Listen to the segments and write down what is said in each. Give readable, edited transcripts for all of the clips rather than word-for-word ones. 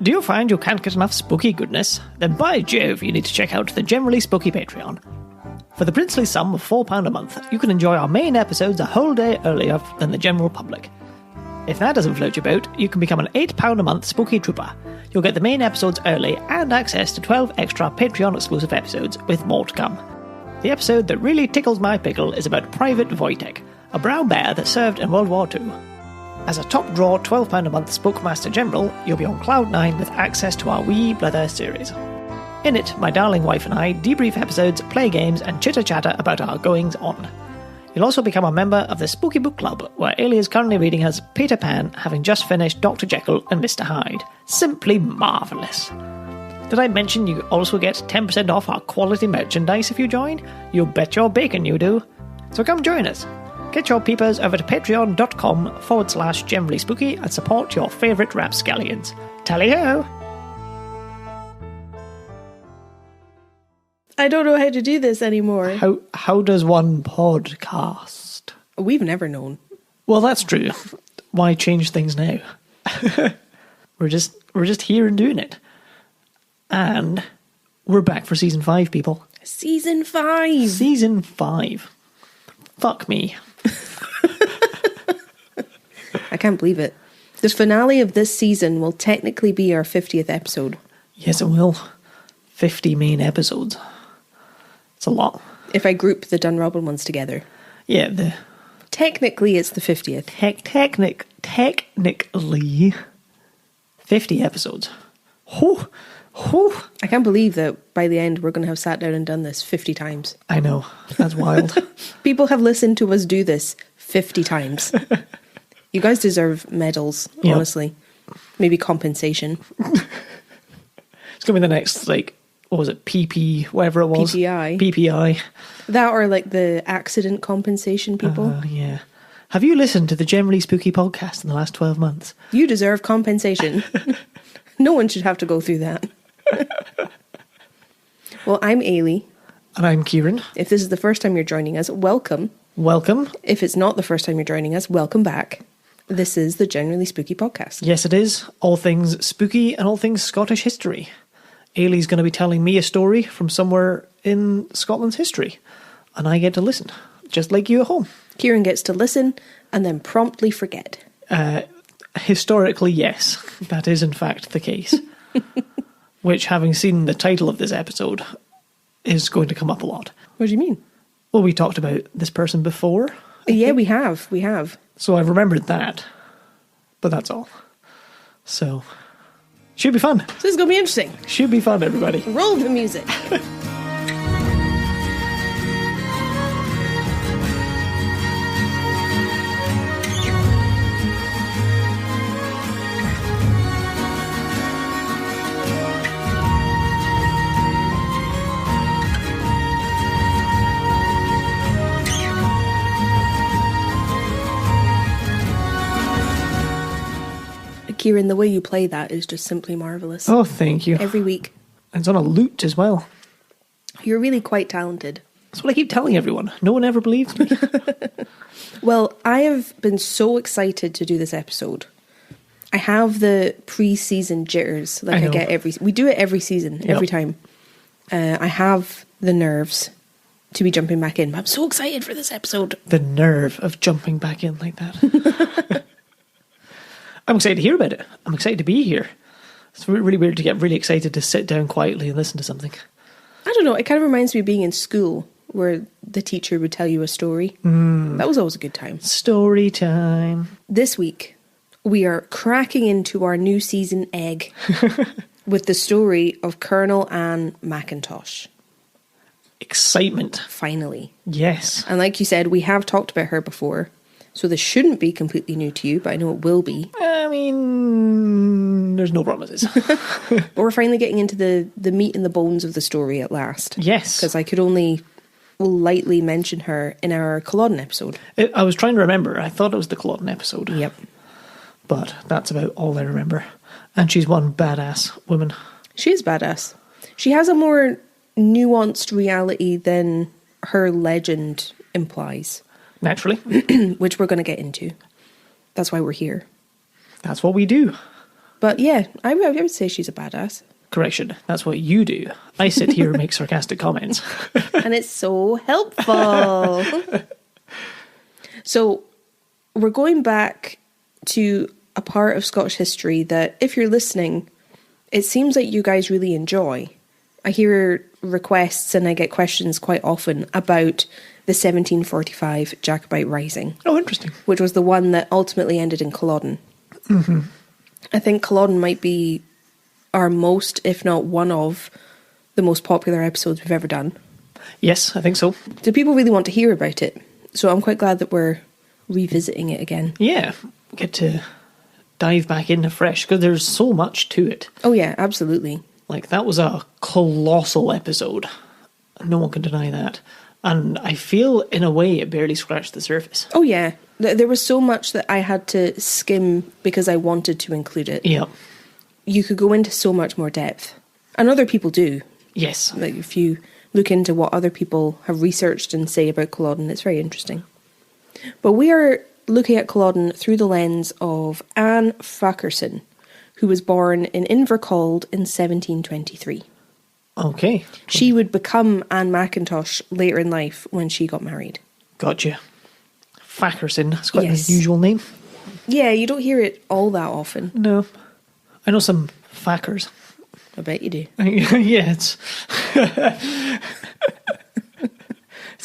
Do you find you can't get enough spooky goodness? Then by Jove, you need to check out the Generally Spooky Patreon. For the princely sum of £4 a month, you can enjoy our main episodes a whole day earlier than the general public. If that doesn't float your boat, you can become an £8 a month spooky trooper. You'll get the main episodes early and access to 12 extra Patreon exclusive episodes, with more to come. The episode that really tickles my pickle is about Private Wojtek, a brown bear that served in World War II. As a top draw £12 a month Spookmaster General, you'll be on Cloud 9 with access to our Wee Blether series. In it, my darling wife and I debrief episodes, play games, and chitter-chatter about our goings-on. You'll also become a member of the Spooky Book Club, where Eilidh is currently reading us Peter Pan, having just finished Dr. Jekyll and Mr. Hyde. Simply marvellous. Did I mention you also get 10% off our quality merchandise if you join? You bet your bacon you do. So come join us. Get your peepers over to patreon.com/generally spooky and support your favourite rapscallions. Tally-ho! I don't know how to do this anymore. How does one podcast? We've never known. Well, that's true. Why change things now? We're just here and doing it. And we're back for season 5, people. Season 5! Season 5. Fuck me. I can't believe it. The finale of this season will technically be our 50th episode. Yes, it will. 50 main episodes. It's a lot. If I group the Dunrobin ones together. Yeah, Technically, it's the 50th. Technically, 50 episodes. Whew. Whew. I can't believe that by the end we're going to have sat down and done this 50 times. I know. That's wild. People have listened to us do this 50 times. You guys deserve medals, honestly. Maybe compensation. It's going to be the next, what was it, PP, whatever it was? PPI. That or the accident compensation people. Yeah. Have you listened to the Generally Spooky podcast in the last 12 months? You deserve compensation. No one should have to go through that. Well, I'm Eilidh. And I'm Kieran. If this is the first time you're joining us, welcome. Welcome. If it's not the first time you're joining us, welcome back. This is the Generally Spooky podcast. Yes, it is. All things spooky and all things Scottish history. Eilidh's going to be telling me a story from somewhere in Scotland's history. And I get to listen, just like you at home. Kieran gets to listen and then promptly forget. Historically, yes. That is in fact the case. Which, having seen the title of this episode, is going to come up a lot. What do you mean? Well, we talked about this person before. Yeah, we have. We have. So I've remembered that. But that's all. So, should be fun. So this is going to be interesting. Should be fun, everybody. Roll the music. Kieran, the way you play that is just simply marvellous. Oh, thank you. Every week. And it's on a lute as well. You're really quite talented. That's what I keep telling everyone. No one ever believes me. Well, I have been so excited to do this episode. I have the pre-season jitters like I get we do it every season, every time. I have the nerves to be jumping back in, but I'm so excited for this episode. The nerve of jumping back in like that. I'm excited to hear about it. I'm excited to be here. It's really weird to get really excited to sit down quietly and listen to something. I don't know, it kind of reminds me of being in school where the teacher would tell you a story. That was always a good time. Story time. This week, we are cracking into our new season egg with the story of Colonel Anne Mackintosh. Excitement. Finally. Yes. And like you said, we have talked about her before. So this shouldn't be completely new to you, but I know it will be. I mean, there's no promises. But we're finally getting into the meat and the bones of the story at last. Yes. Because I could only lightly mention her in our Culloden episode. I was trying to remember. I thought it was the Culloden episode. Yep. But that's about all I remember. And she's one badass woman. She is badass. She has a more nuanced reality than her legend implies. Naturally. Which we're going to get into. That's why we're here. That's what we do. But yeah, I would say she's a badass. Correction, that's what you do. I sit here and make sarcastic comments. And it's so helpful. So we're going back to a part of Scottish history that, if you're listening, it seems like you guys really enjoy. I hear requests and I get questions quite often about the 1745 Jacobite Rising. Oh, interesting. Which was the one that ultimately ended in Culloden. Mm-hmm. I think Culloden might be our most, if not one of, the most popular episodes we've ever done. Yes, I think so. Do people really want to hear about it? So I'm quite glad that we're revisiting it again. Yeah, get to dive back in afresh, because there's so much to it. Oh yeah, absolutely. Like, that was a colossal episode. No one can deny that. And I feel, in a way, it barely scratched the surface. Oh yeah. There was so much that I had to skim because I wanted to include it. Yeah. You could go into so much more depth. And other people do. Yes. Like, if you look into what other people have researched and say about Culloden, it's very interesting. But we are looking at Culloden through the lens of Anne Fackerson, who was born in Invercald in 1723. Okay. She would become Anne Mackintosh later in life when she got married. Gotcha. Fackerson, that's quite Yes. an unusual name. Yeah, you don't hear it all that often. No. I know some Fackers. I bet you do. Yeah,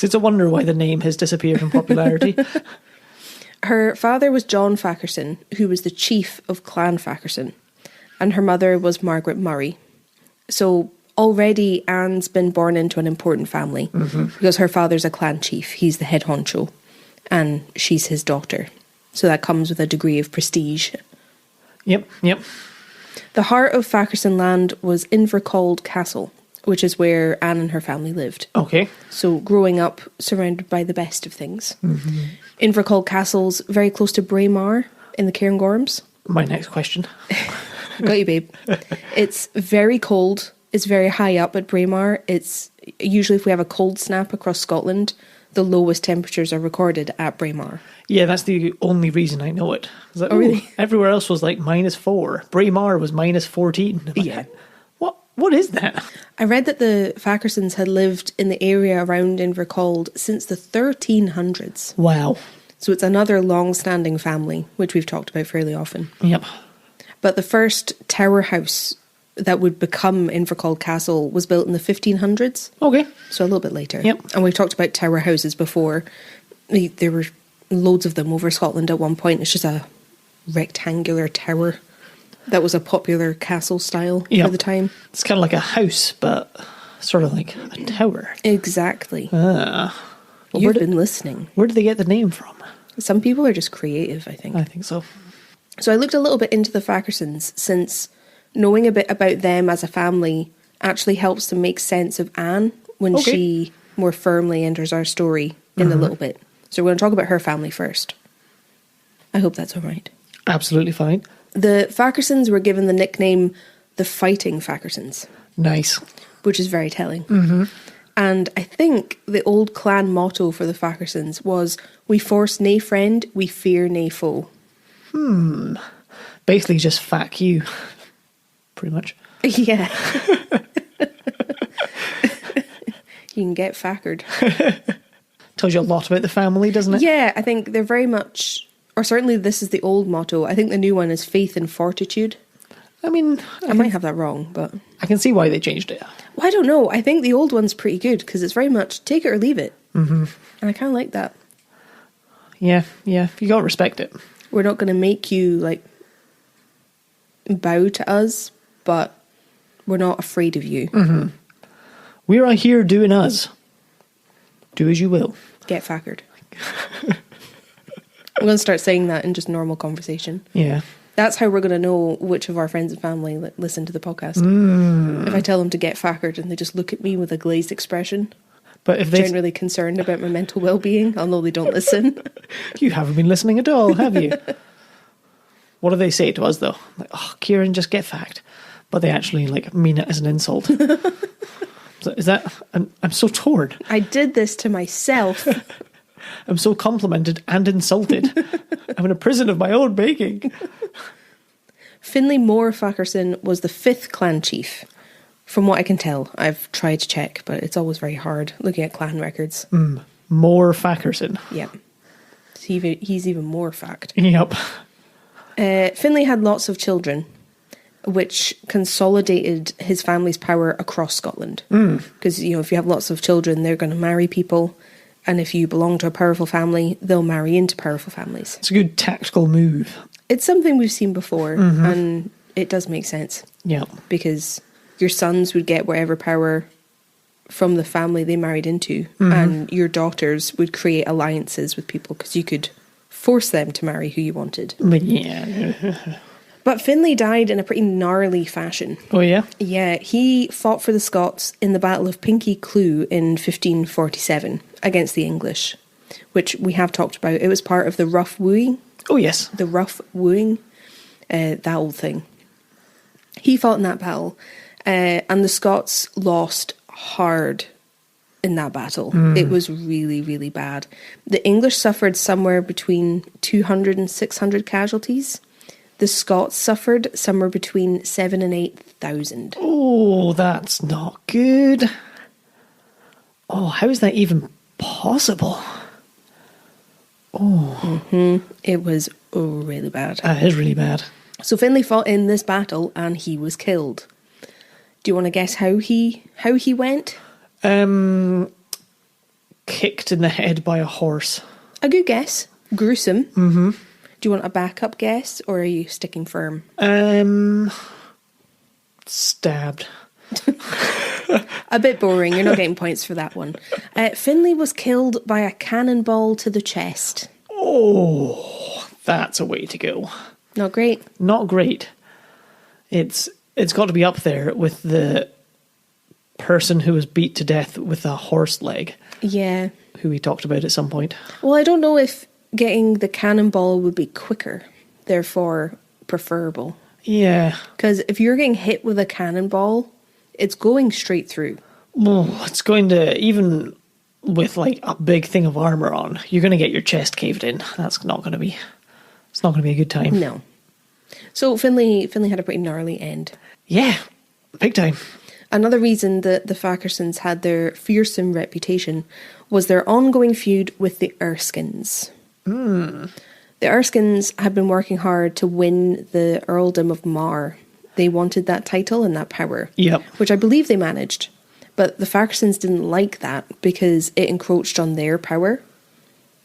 it's a wonder why the name has disappeared in popularity. Her father was John Fackerson, who was the chief of Clan Fackerson, and her mother was Margaret Murray. So already Anne's been born into an important family, because her father's a clan chief. He's the head honcho, and she's his daughter. So that comes with a degree of prestige. Yep. The heart of Fackerson land was Invercald Castle, which is where Anne and her family lived. Okay. So growing up surrounded by the best of things. Invercald Castle's very close to Braemar in the Cairngorms. My next question. Got you, babe. It's very cold. It's very high up at Braemar. It's usually, if we have a cold snap across Scotland, the lowest temperatures are recorded at Braemar. Yeah, that's the only reason I know it. Like, oh, really? Everywhere else was like -4. Braemar was -14. Yeah. What is that? I read that the Fackersons had lived in the area around Invercald since the 1300s. Wow. So it's another long-standing family, which we've talked about fairly often. Yep. But the first tower house that would become Invercald Castle was built in the 1500s. Okay. So a little bit later. Yep. And we've talked about tower houses before. There were loads of them over Scotland at one point. It's just a rectangular tower that was a popular castle style for the time. It's kind of like a house, but sort of like a tower. Exactly. Well, You've been listening. Where did they get the name from? Some people are just creative, I think. I think so. So I looked a little bit into the Fackersons, since knowing a bit about them as a family actually helps to make sense of Anne when she more firmly enters our story in a little bit. So we're going to talk about her family first. I hope that's all right. Absolutely fine. The Fackersons were given the nickname the Fighting Fackersons. Nice. Which is very telling. And I think the old clan motto for the Fackersons was, "We force nae friend, we fear nae foe." Basically just fuck you. Pretty much. Yeah. You can get fackered. Tells you a lot about the family, doesn't it? Yeah, I think they're very much, or certainly this is the old motto. I think the new one is faith and fortitude. I mean, I might have that wrong, but I can see why they changed it. well, I don't know. I think the old one's pretty good because it's very much take it or leave it. And I kind of like that. Yeah. You gotta respect it. We're not going to make you like bow to us, but we're not afraid of you. We are here doing us. Do as you will. Get fackered. I'm going to start saying that in just normal conversation. Yeah. That's how we're going to know which of our friends and family listen to the podcast. If I tell them to get fackered and they just look at me with a glazed expression, But if they generally concerned about my mental well-being, I'll know they don't listen. You haven't been listening at all, have you? What do they say to us though? Like, "Oh, Kieran, just get fact," but they actually like mean it as an insult. So is that? I'm so torn. I did this to myself. I'm so complimented and insulted. I'm in a prison of my own making. Finlay Moore Fackerson was the 5th clan chief. From what I can tell, I've tried to check, but it's always very hard looking at clan records. Moore Fackerson. Yeah. He's even more fact. Yep. Finlay had lots of children, which consolidated his family's power across Scotland. Because, you know, if you have lots of children, they're going to marry people. And if you belong to a powerful family, they'll marry into powerful families. It's a good tactical move. It's something we've seen before, and it does make sense. Yeah. Because your sons would get whatever power from the family they married into, and your daughters would create alliances with people because you could force them to marry who you wanted. But yeah. But Finlay died in a pretty gnarly fashion. Oh, yeah? Yeah, he fought for the Scots in the Battle of Pinkie Cleugh in 1547 against the English, which we have talked about. It was part of the Rough Wooing. Oh, yes. The Rough Wooing, that old thing. He fought in that battle, and the Scots lost hard in that battle. It was really, really bad. The English suffered somewhere between 200 and 600 casualties. The Scots suffered somewhere between 7,000 and 8,000. Oh, that's not good. Oh, how is that even possible? Oh. It was really bad. That is really bad. So Finlay fought in this battle and he was killed. Do you want to guess how he went? Kicked in the head by a horse. A good guess. Gruesome. Do you want a backup guess, or are you sticking firm? Stabbed. A bit boring. You're not getting points for that one. Finlay was killed by a cannonball to the chest. Oh, that's a way to go. Not great. Not great. It's got to be up there with the person who was beat to death with a horse leg. Yeah. Who we talked about at some point. Well, I don't know if getting the cannonball would be quicker, therefore preferable. Yeah. Because if you're getting hit with a cannonball, it's going straight through. Oh, it's going to, even with like a big thing of armour on, you're going to get your chest caved in. That's not going to be, it's not going to be a good time. No. So Finlay had a pretty gnarly end. Yeah, big time. Another reason that the Fackersons had their fearsome reputation was their ongoing feud with the Erskines. The Erskines had been working hard to win the Earldom of Mar. They wanted that title and that power, Yep. which I believe they managed. But the Fackersons didn't like that because it encroached on their power.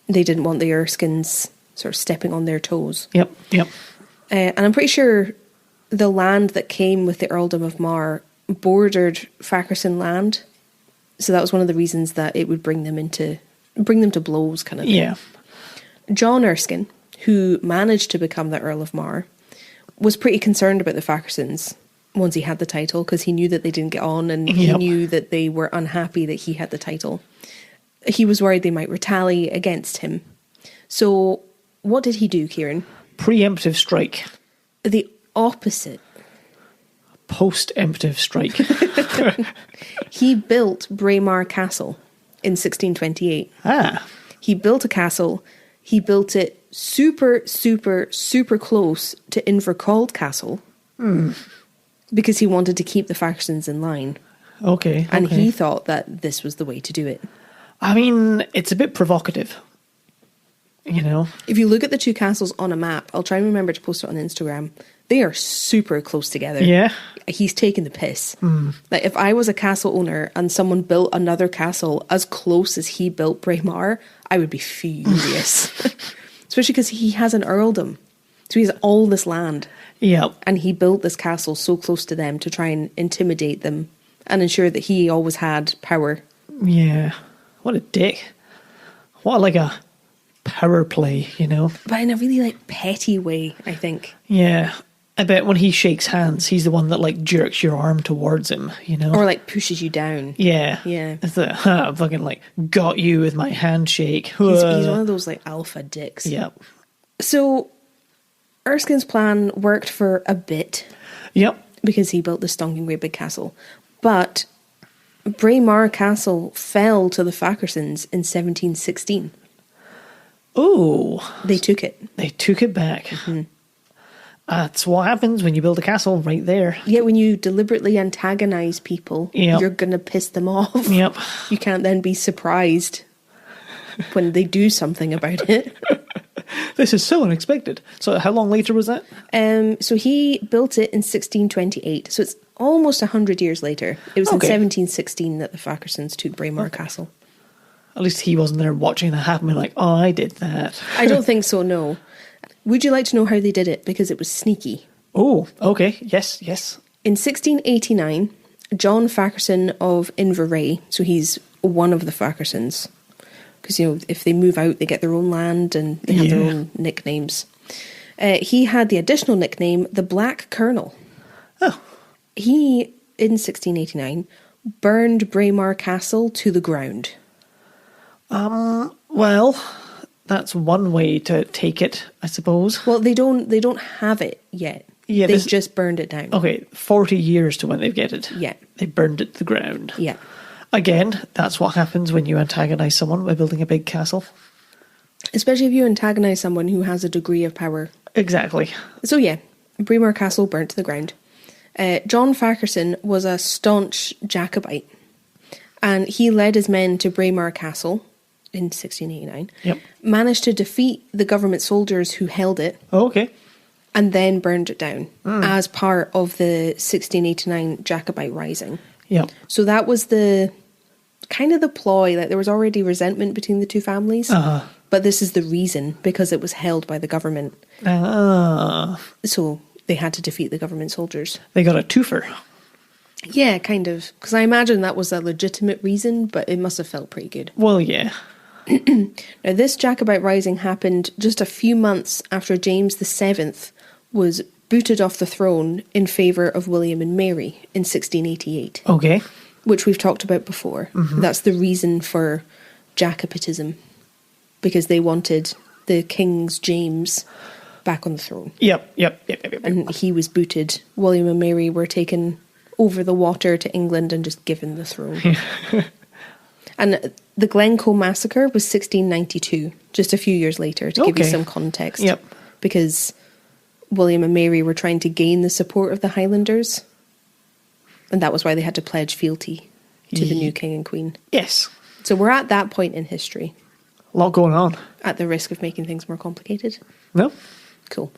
They didn't want the Erskines sort of stepping on their toes. Yep. And I'm pretty sure the land that came with the Earldom of Mar bordered Fackerson land. So that was one of the reasons that it would bring them to blows kind of thing. Yeah. John Erskine, who managed to become the Earl of Mar, was pretty concerned about the Fackersons once he had the title, because he knew that they didn't get on, and he knew that they were unhappy that he had the title. He was worried they might retaliate against him. So what did he do, Kieran? Preemptive strike. The opposite. Post-emptive strike. He built Braemar Castle in 1628. He built a castle. He built it super, super, super close to Invercald Castle because he wanted to keep the Fackersons in line. Okay. And he thought that this was the way to do it. I mean, it's a bit provocative. You know? If you look at the two castles on a map, I'll try and remember to post it on Instagram. They are super close together. Yeah. He's taking the piss. Like, if I was a castle owner and someone built another castle as close as he built Braemar, I would be furious. Especially because he has an earldom. So he has all this land. Yeah. And he built this castle so close to them to try and intimidate them and ensure that he always had power. Yeah. What a dick. What like a power play, you know? But in a really like petty way, I think. Yeah. I bet when he shakes hands, he's the one that like jerks your arm towards him, you know? Or like pushes you down. Yeah. Yeah. It's the, fucking like, got you with my handshake. He's one of those like alpha dicks. Yep. So Erskine's plan worked for a bit. Yep. Because he built this stonking great big castle. But Braemar Castle fell to the Fackersons in 1716. Oh. They took it. They took it back. That's what happens when you build a castle right there. Yeah, when you deliberately antagonise people, you're going to piss them off. Yep. You can't then be surprised when they do something about it. This is so unexpected. So how long later was that? So he built it in 1628. So it's almost 100 years later. It was in 1716 that the Fackersons took Braemar Castle. At least he wasn't there watching that happen and like, oh, I did that. I don't think so, no. Would you like to know how they did it? Because it was sneaky. Oh, okay. Yes. In 1689, John Fackerson of Inverray, so he's one of the Fackersons, because, if they move out, they get their own land and they have their own nicknames. He had the additional nickname, the Black Colonel. Oh. He, in 1689, burned Braemar Castle to the ground. Well, that's one way to take it, I suppose. Well, they don't have it yet. Yeah, they've just burned it down. Okay, 40 years to when they get it. Yeah. They burned it to the ground. Yeah. Again, that's what happens when you antagonise someone by building a big castle. Especially if you antagonise someone who has a degree of power. Exactly. So yeah, Braemar Castle burnt to the ground. John Fackerson was a staunch Jacobite, and he led his men to Braemar Castle in 1689. Yep. Managed to defeat the government soldiers who held it. Oh, okay. And then burned it down as part of the 1689 Jacobite Rising. Yep. So that was the kind of the ploy. Like, there was already resentment between the two families. But this is the reason, because it was held by the government. So they had to defeat the government soldiers. They got a twofer. Yeah, kind of. Because I imagine that was a legitimate reason, but it must have felt pretty good. Well, yeah. Now, this Jacobite Rising happened just a few months after James VII was booted off the throne in favour of William and Mary in 1688. Okay. Which we've talked about before. Mm-hmm. That's the reason for Jacobitism, because they wanted the King's James back on the throne. Yep. And he was booted. William and Mary were taken over the water to England and just given the throne. And the Glencoe Massacre was 1692, just a few years later, to give you some context. Yep. Because William and Mary were trying to gain the support of the Highlanders, and that was why they had to pledge fealty to the new king and queen. Yes. So we're at that point in history. A lot going on. At the risk of making things more complicated. No. Cool.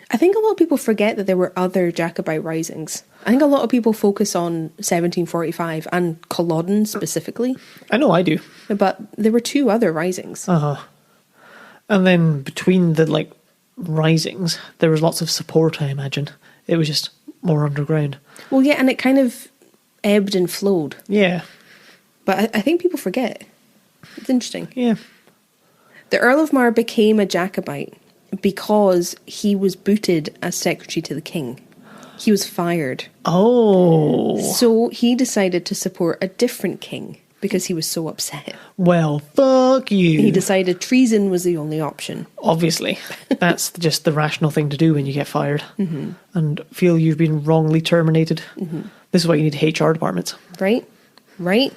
I think a lot of people forget that there were other Jacobite risings. I think a lot of people focus on 1745 and Culloden specifically. I know I do. But there were two other risings. And then between the risings, there was lots of support, I imagine. It was just more underground. Well, yeah, and it kind of ebbed and flowed. Yeah. But I think people forget. It's interesting. Yeah. The Earl of Mar became a Jacobite because he was booted as secretary to the king. He was fired. Oh. So he decided to support a different king because he was so upset. Well, fuck you. He decided treason was the only option. Obviously. That's just the rational thing to do when you get fired and feel you've been wrongly terminated. This is why you need HR departments. Right? Like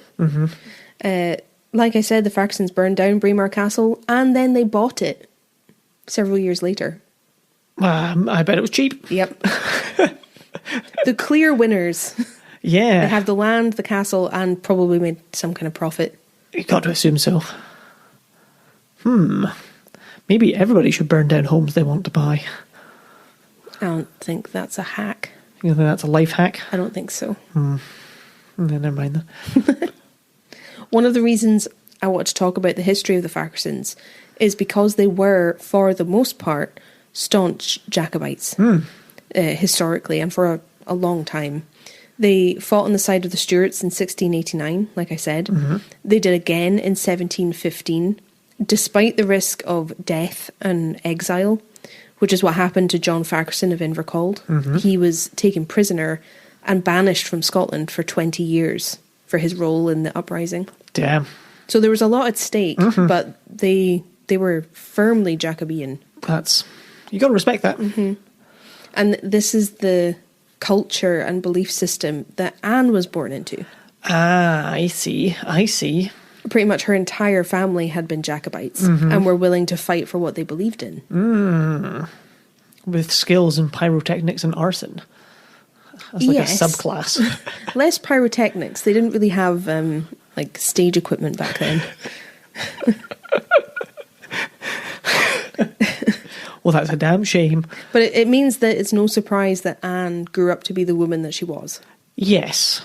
I said, the Fackersons burned down Braemar Castle and then they bought it several years later. I bet it was cheap. Yep. The clear winners. Yeah. They have the land, the castle, and probably made some kind of profit. You got to assume so. Maybe everybody should burn down homes they want to buy. I don't think that's a hack. You think that's a life hack? I don't think so. Never mind then. One of the reasons I want to talk about the history of the Fackersons is because they were, for the most part, staunch Jacobites. Historically, and for a long time. They fought on the side of the Stuarts in 1689, like I said. They did again in 1715, despite the risk of death and exile, which is what happened to John Fackerson of Invercald. He was taken prisoner and banished from Scotland for 20 years for his role in the uprising. Damn. So there was a lot at stake, but they were firmly Jacobean. You got to respect that. And this is the culture and belief system that Anne was born into. I see. Pretty much her entire family had been Jacobites and were willing to fight for what they believed in. with skills in pyrotechnics and arson. That's like a subclass. Less pyrotechnics. They didn't really have like stage equipment back then. Well, that's a damn shame. But it means that it's no surprise that Anne grew up to be the woman that she was. Yes.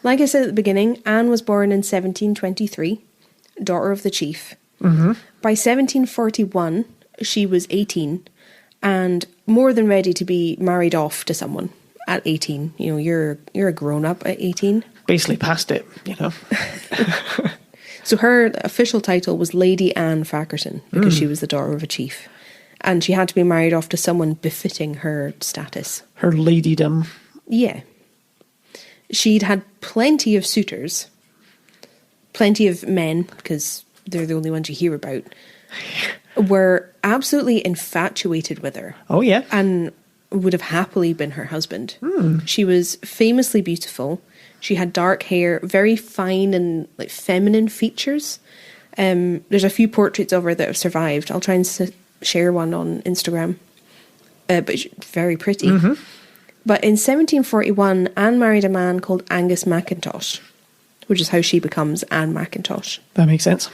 Like I said at the beginning, Anne was born in 1723, daughter of the chief. Mm-hmm. By 1741, she was 18 and more than ready to be married off to someone at 18. You know, you're a grown-up at 18. Basically past it, you know. So her official title was Lady Anne Fackerson because she was the daughter of a chief. And she had to be married off to someone befitting her status. Her ladydom. Yeah. She'd had plenty of suitors. Plenty of men, because they're the only ones you hear about, were absolutely infatuated with her. Oh, yeah. And would have happily been her husband. She was famously beautiful. She had dark hair, very fine and like feminine features. There's a few portraits of her that have survived. I'll try and share one on Instagram. But she's very pretty. Mm-hmm. But in 1741, Anne married a man called Angus Mackintosh, which is how she becomes Anne Mackintosh. That makes sense.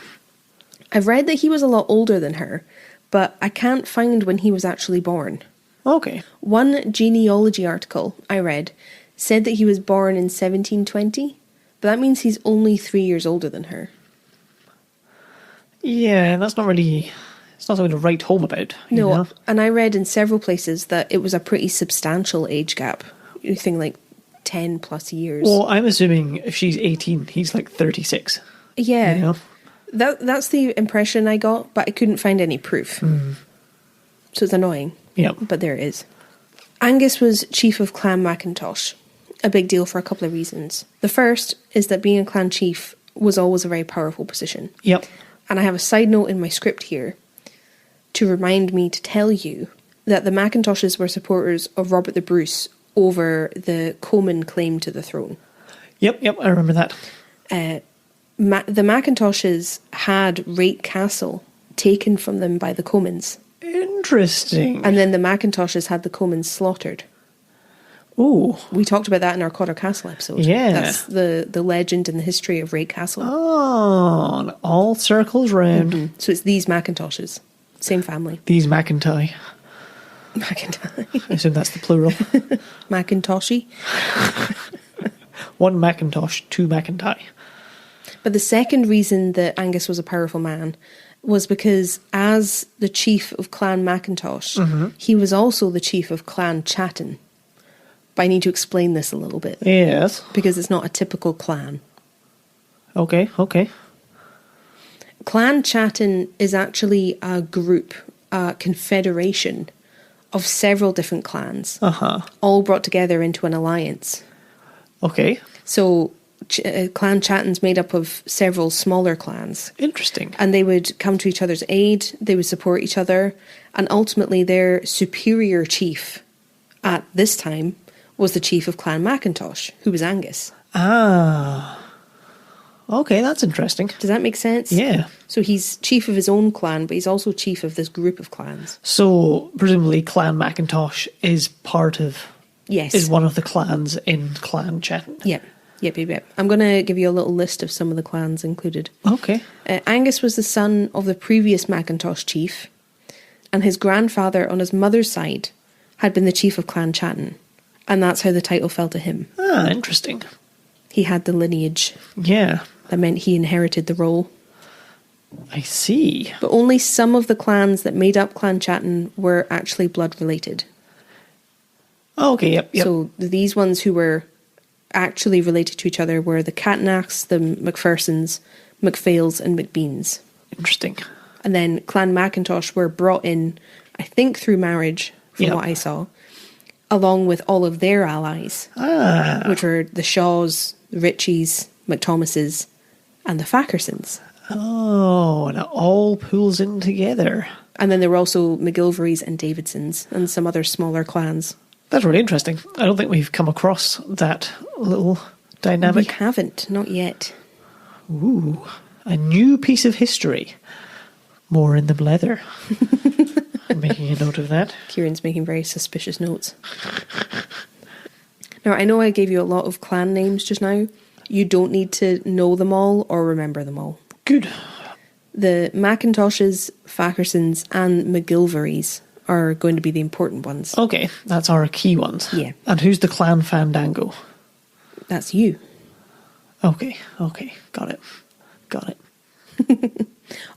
I've read that he was a lot older than her, but I can't find when he was actually born. Okay. One genealogy article I read said that he was born in 1720, but that means he's only 3 years older than her. Yeah, that's not really... It's not something to write home about. You know? And I read in several places that it was a pretty substantial age gap. You think like 10 plus years. Well, I'm assuming if she's 18, he's like 36. Yeah. You know? That's the impression I got, but I couldn't find any proof. So it's annoying. Yeah. But there it is. Angus was chief of Clan Mackintosh. A big deal for a couple of reasons. The first is that being a clan chief was always a very powerful position. Yep. And I have a side note in my script here to remind me to tell you that the Mackintoshes were supporters of Robert the Bruce over the Comyn claim to the throne. Yep, I remember that. The Mackintoshes had Rake Castle taken from them by the Comyns. Interesting. And then the Mackintoshes had the Comyns slaughtered. Ooh. We talked about that in our Cotter Castle episode. Yeah. That's the legend and the history of Rake Castle. Oh, and all circles round. Mm-hmm. So it's these Mackintoshes. Same family. These Mackintosh. Mackintosh. I assume that's the plural. Mackintoshy. One Mackintosh, two Mackintosh. But the second reason that Angus was a powerful man was because as the chief of Clan Mackintosh, he was also the chief of Clan Chatton. But I need to explain this a little bit. Yes. Because it's not a typical clan. Okay. Clan Chatton is actually a group, a confederation of several different clans. All brought together into an alliance. Okay. So Clan Chatton's made up of several smaller clans. Interesting. And they would come to each other's aid, they would support each other, and ultimately their superior chief at this time was the chief of Clan Mackintosh, who was Angus. Ah. Okay, that's interesting. Does that make sense? Yeah. So he's chief of his own clan, but he's also chief of this group of clans. So presumably Clan Mackintosh is part of... Yes. Is one of the clans in Clan Chatton. Yep. I'm going to give you a little list of some of the clans included. Okay. Angus was the son of the previous Mackintosh chief, and his grandfather on his mother's side had been the chief of Clan Chatton, and that's how the title fell to him. Ah, interesting. He had the lineage. Yeah. That meant he inherited the role. I see. But only some of the clans that made up Clan Chatton were actually blood related. Okay, yep. So these ones who were actually related to each other were the Catnachs, the McPhersons, McPhails and McBeans. Interesting. And then Clan Mackintosh were brought in, I think through marriage, from what I saw, along with all of their allies, which were the Shaws, the Richies, McThomases, and the Fackersons. Oh, and it all pulls in together. And then there were also McGilverys and Davidsons and some other smaller clans. That's really interesting. I don't think we've come across that little dynamic. We haven't, not yet. Ooh, a new piece of history. More in the blether. I'm making a note of that. Kieran's making very suspicious notes. Now, I know I gave you a lot of clan names just now. You don't need to know them all or remember them all. Good. The Mackintoshes, Fackersons, and McGilverys are going to be the important ones. Okay, that's our key ones. Yeah. And who's the clan Fandango? That's you. Okay, got it.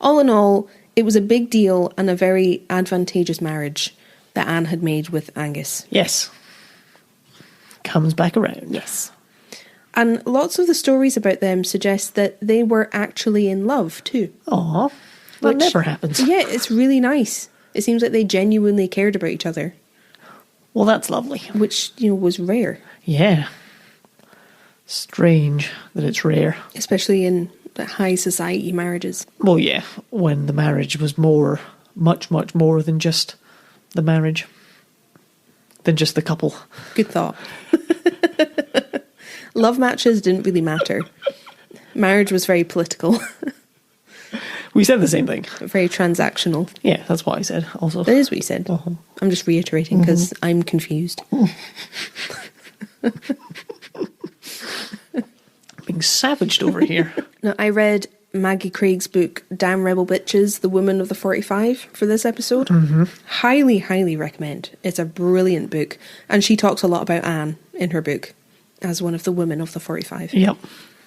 All in all, it was a big deal and a very advantageous marriage that Anne had made with Angus. Yes. Comes back around. Yes. And lots of the stories about them suggest that they were actually in love too. Aw, that never happens. Yeah, it's really nice. It seems like they genuinely cared about each other. Well, that's lovely. Which, was rare. Yeah. Strange that it's rare. Especially in high society marriages. Well, yeah, when the marriage was much more than just the marriage. Than just the couple. Good thought. Love matches didn't really matter. Marriage was very political. We said the same thing. Very transactional. Yeah, that's what I said also. That is what you said. Uh-huh. I'm just reiterating because I'm confused. Being savaged over here. Now, I read Maggie Craig's book, Damn Rebel Bitches, The Woman of the 45, for this episode. Highly, highly recommend. It's a brilliant book. And she talks a lot about Anne in her book as one of the women of the 45. Yep.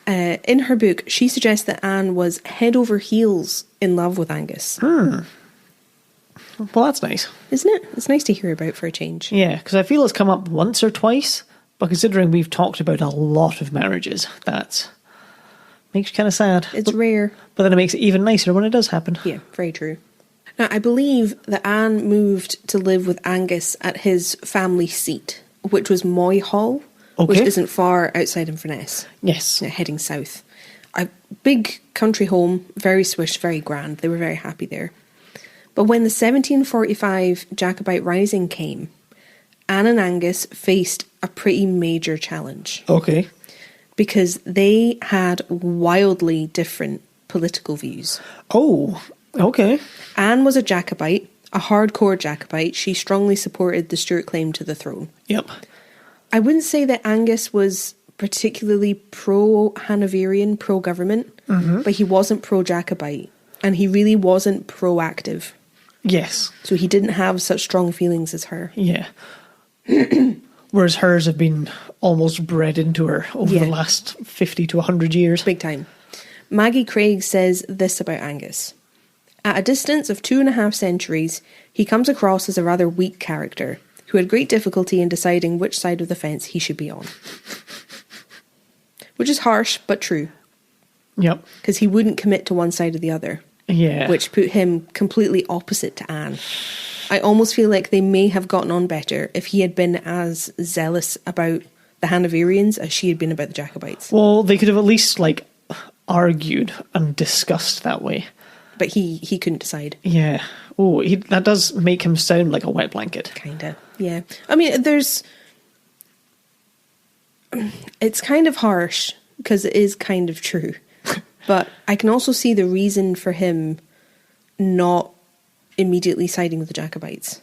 In her book, she suggests that Anne was head over heels in love with Angus. Well, that's nice. Isn't it? It's nice to hear about for a change. Yeah, because I feel it's come up once or twice, but considering we've talked about a lot of marriages, that makes you kind of sad. It's rare. But then it makes it even nicer when it does happen. Yeah, very true. Now, I believe that Anne moved to live with Angus at his family seat, which was Moy Hall, which isn't far outside Inverness. Yes. Heading south. A big country home, very swish, very grand. They were very happy there. But when the 1745 Jacobite Rising came, Anne and Angus faced a pretty major challenge. Okay. Because they had wildly different political views. Oh, okay. Anne was a Jacobite, a hardcore Jacobite. She strongly supported the Stuart claim to the throne. Yep. I wouldn't say that Angus was particularly pro-Hanoverian, pro-government, but he wasn't pro-Jacobite, and he really wasn't proactive. Yes. So he didn't have such strong feelings as her. Yeah. Whereas hers have been almost bred into her over the last 50 to 100 years. Big time. Maggie Craig says this about Angus. At a distance of 2.5 centuries, he comes across as a rather weak character who had great difficulty in deciding which side of the fence he should be on. Which is harsh, but true. Yep. Because he wouldn't commit to one side or the other. Yeah. Which put him completely opposite to Anne. I almost feel like they may have gotten on better if he had been as zealous about the Hanoverians as she had been about the Jacobites. Well, they could have at least, argued and discussed that way. But he couldn't decide. Yeah. Oh, that does make him sound like a wet blanket. Kinda, yeah. I mean, it's kind of harsh, because it is kind of true. But I can also see the reason for him not immediately siding with the Jacobites.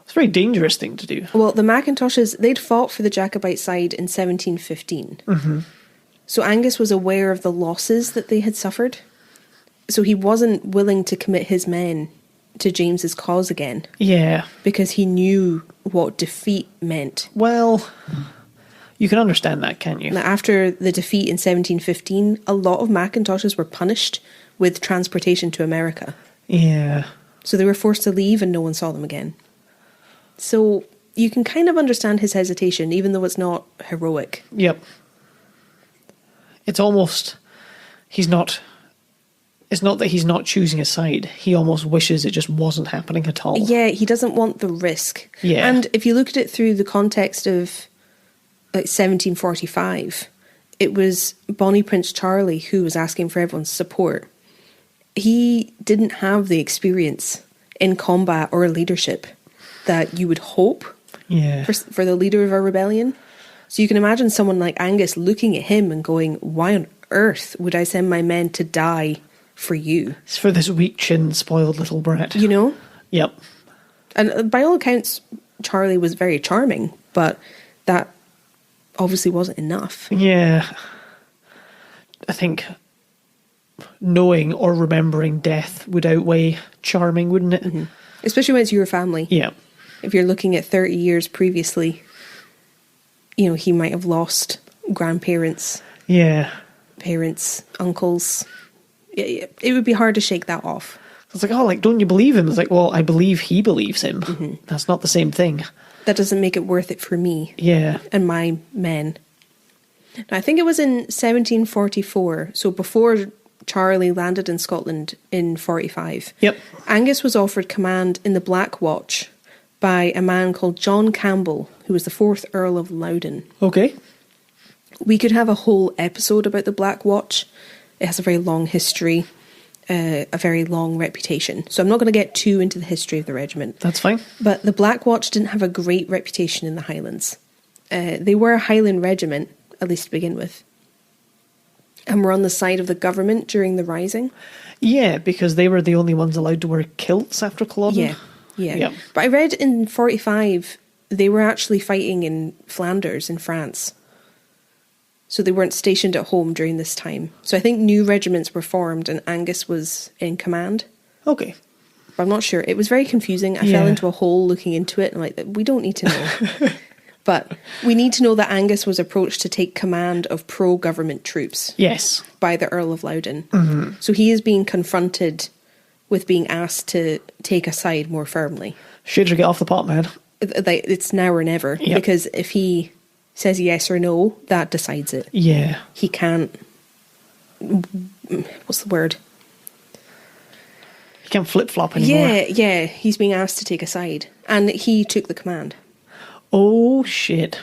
It's a very dangerous thing to do. Well, the Mackintoshes, they'd fought for the Jacobite side in 1715. So Angus was aware of the losses that they had suffered. So he wasn't willing to commit his men to James's cause again. Yeah. Because he knew what defeat meant. Well, you can understand that, can't you? Now, after the defeat in 1715, a lot of Mackintoshes were punished with transportation to America. Yeah. So they were forced to leave and no one saw them again. So you can kind of understand his hesitation, even though it's not heroic. Yep. It's almost... It's not that he's not choosing a side. He almost wishes it just wasn't happening at all. Yeah, he doesn't want the risk. Yeah. And if you look at it through the context of 1745, it was Bonnie Prince Charlie who was asking for everyone's support. He didn't have the experience in combat or leadership that you would hope for the leader of a rebellion. So you can imagine someone like Angus looking at him and going, why on earth would I send my men to die for you? It's for this weak-chinned, spoiled little brat. You know? Yep. And by all accounts, Charlie was very charming, but that obviously wasn't enough. Yeah. I think knowing or remembering death would outweigh charming, wouldn't it? Mm-hmm. Especially when it's your family. Yeah. If you're looking at 30 years previously, you know, he might have lost grandparents. Yeah. Parents, uncles. It would be hard to shake that off. It's like, oh, like, don't you believe him? It's like, well, I believe he believes him. Mm-hmm. That's not the same thing. That doesn't make it worth it for me. Yeah. And my men. Now, I think it was in 1744, so before Charlie landed in Scotland in 45. Yep. Angus was offered command in the Black Watch by a man called John Campbell, who was the 4th Earl of Loudon. Okay. We could have a whole episode about the Black Watch. It has a very long history, a very long reputation. So I'm not going to get too into the history of the regiment. That's fine. But the Black Watch didn't have a great reputation in the Highlands. They were a Highland regiment, at least to begin with. And were on the side of the government during the Rising. Yeah, because they were the only ones allowed to wear kilts after Culloden. Yeah. But I read in 45, they were actually fighting in Flanders in France. So they weren't stationed at home during this time. So I think new regiments were formed and Angus was in command. Okay. But I'm not sure. It was very confusing. I fell into a hole looking into it and like, we don't need to know. But we need to know that Angus was approached to take command of pro-government troops. Yes. By the Earl of Loudon. Mm-hmm. So he is being confronted with being asked to take a side more firmly. Should you get off the pot, man? It's now or never. Yep. Because if he says yes or no, that decides it. Yeah. He can't... What's the word? He can't flip-flop anymore. Yeah. He's being asked to take a side. And he took the command. Oh, shit.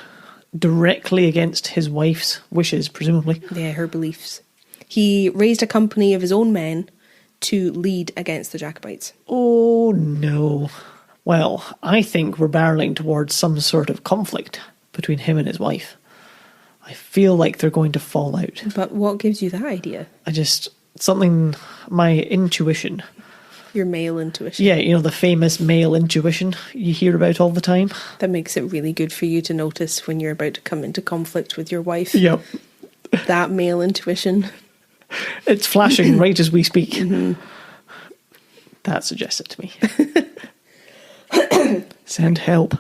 Directly against his wife's wishes, presumably. Yeah, her beliefs. He raised a company of his own men to lead against the Jacobites. Oh, no. Well, I think we're barreling towards some sort of conflict between him and his wife. I feel like they're going to fall out. But what gives you that idea? My intuition. Your male intuition. Yeah, you know, the famous male intuition you hear about all the time. That makes it really good for you to notice when you're about to come into conflict with your wife. Yep. That male intuition. It's flashing right as we speak. Mm-hmm. That suggests it to me. Send help.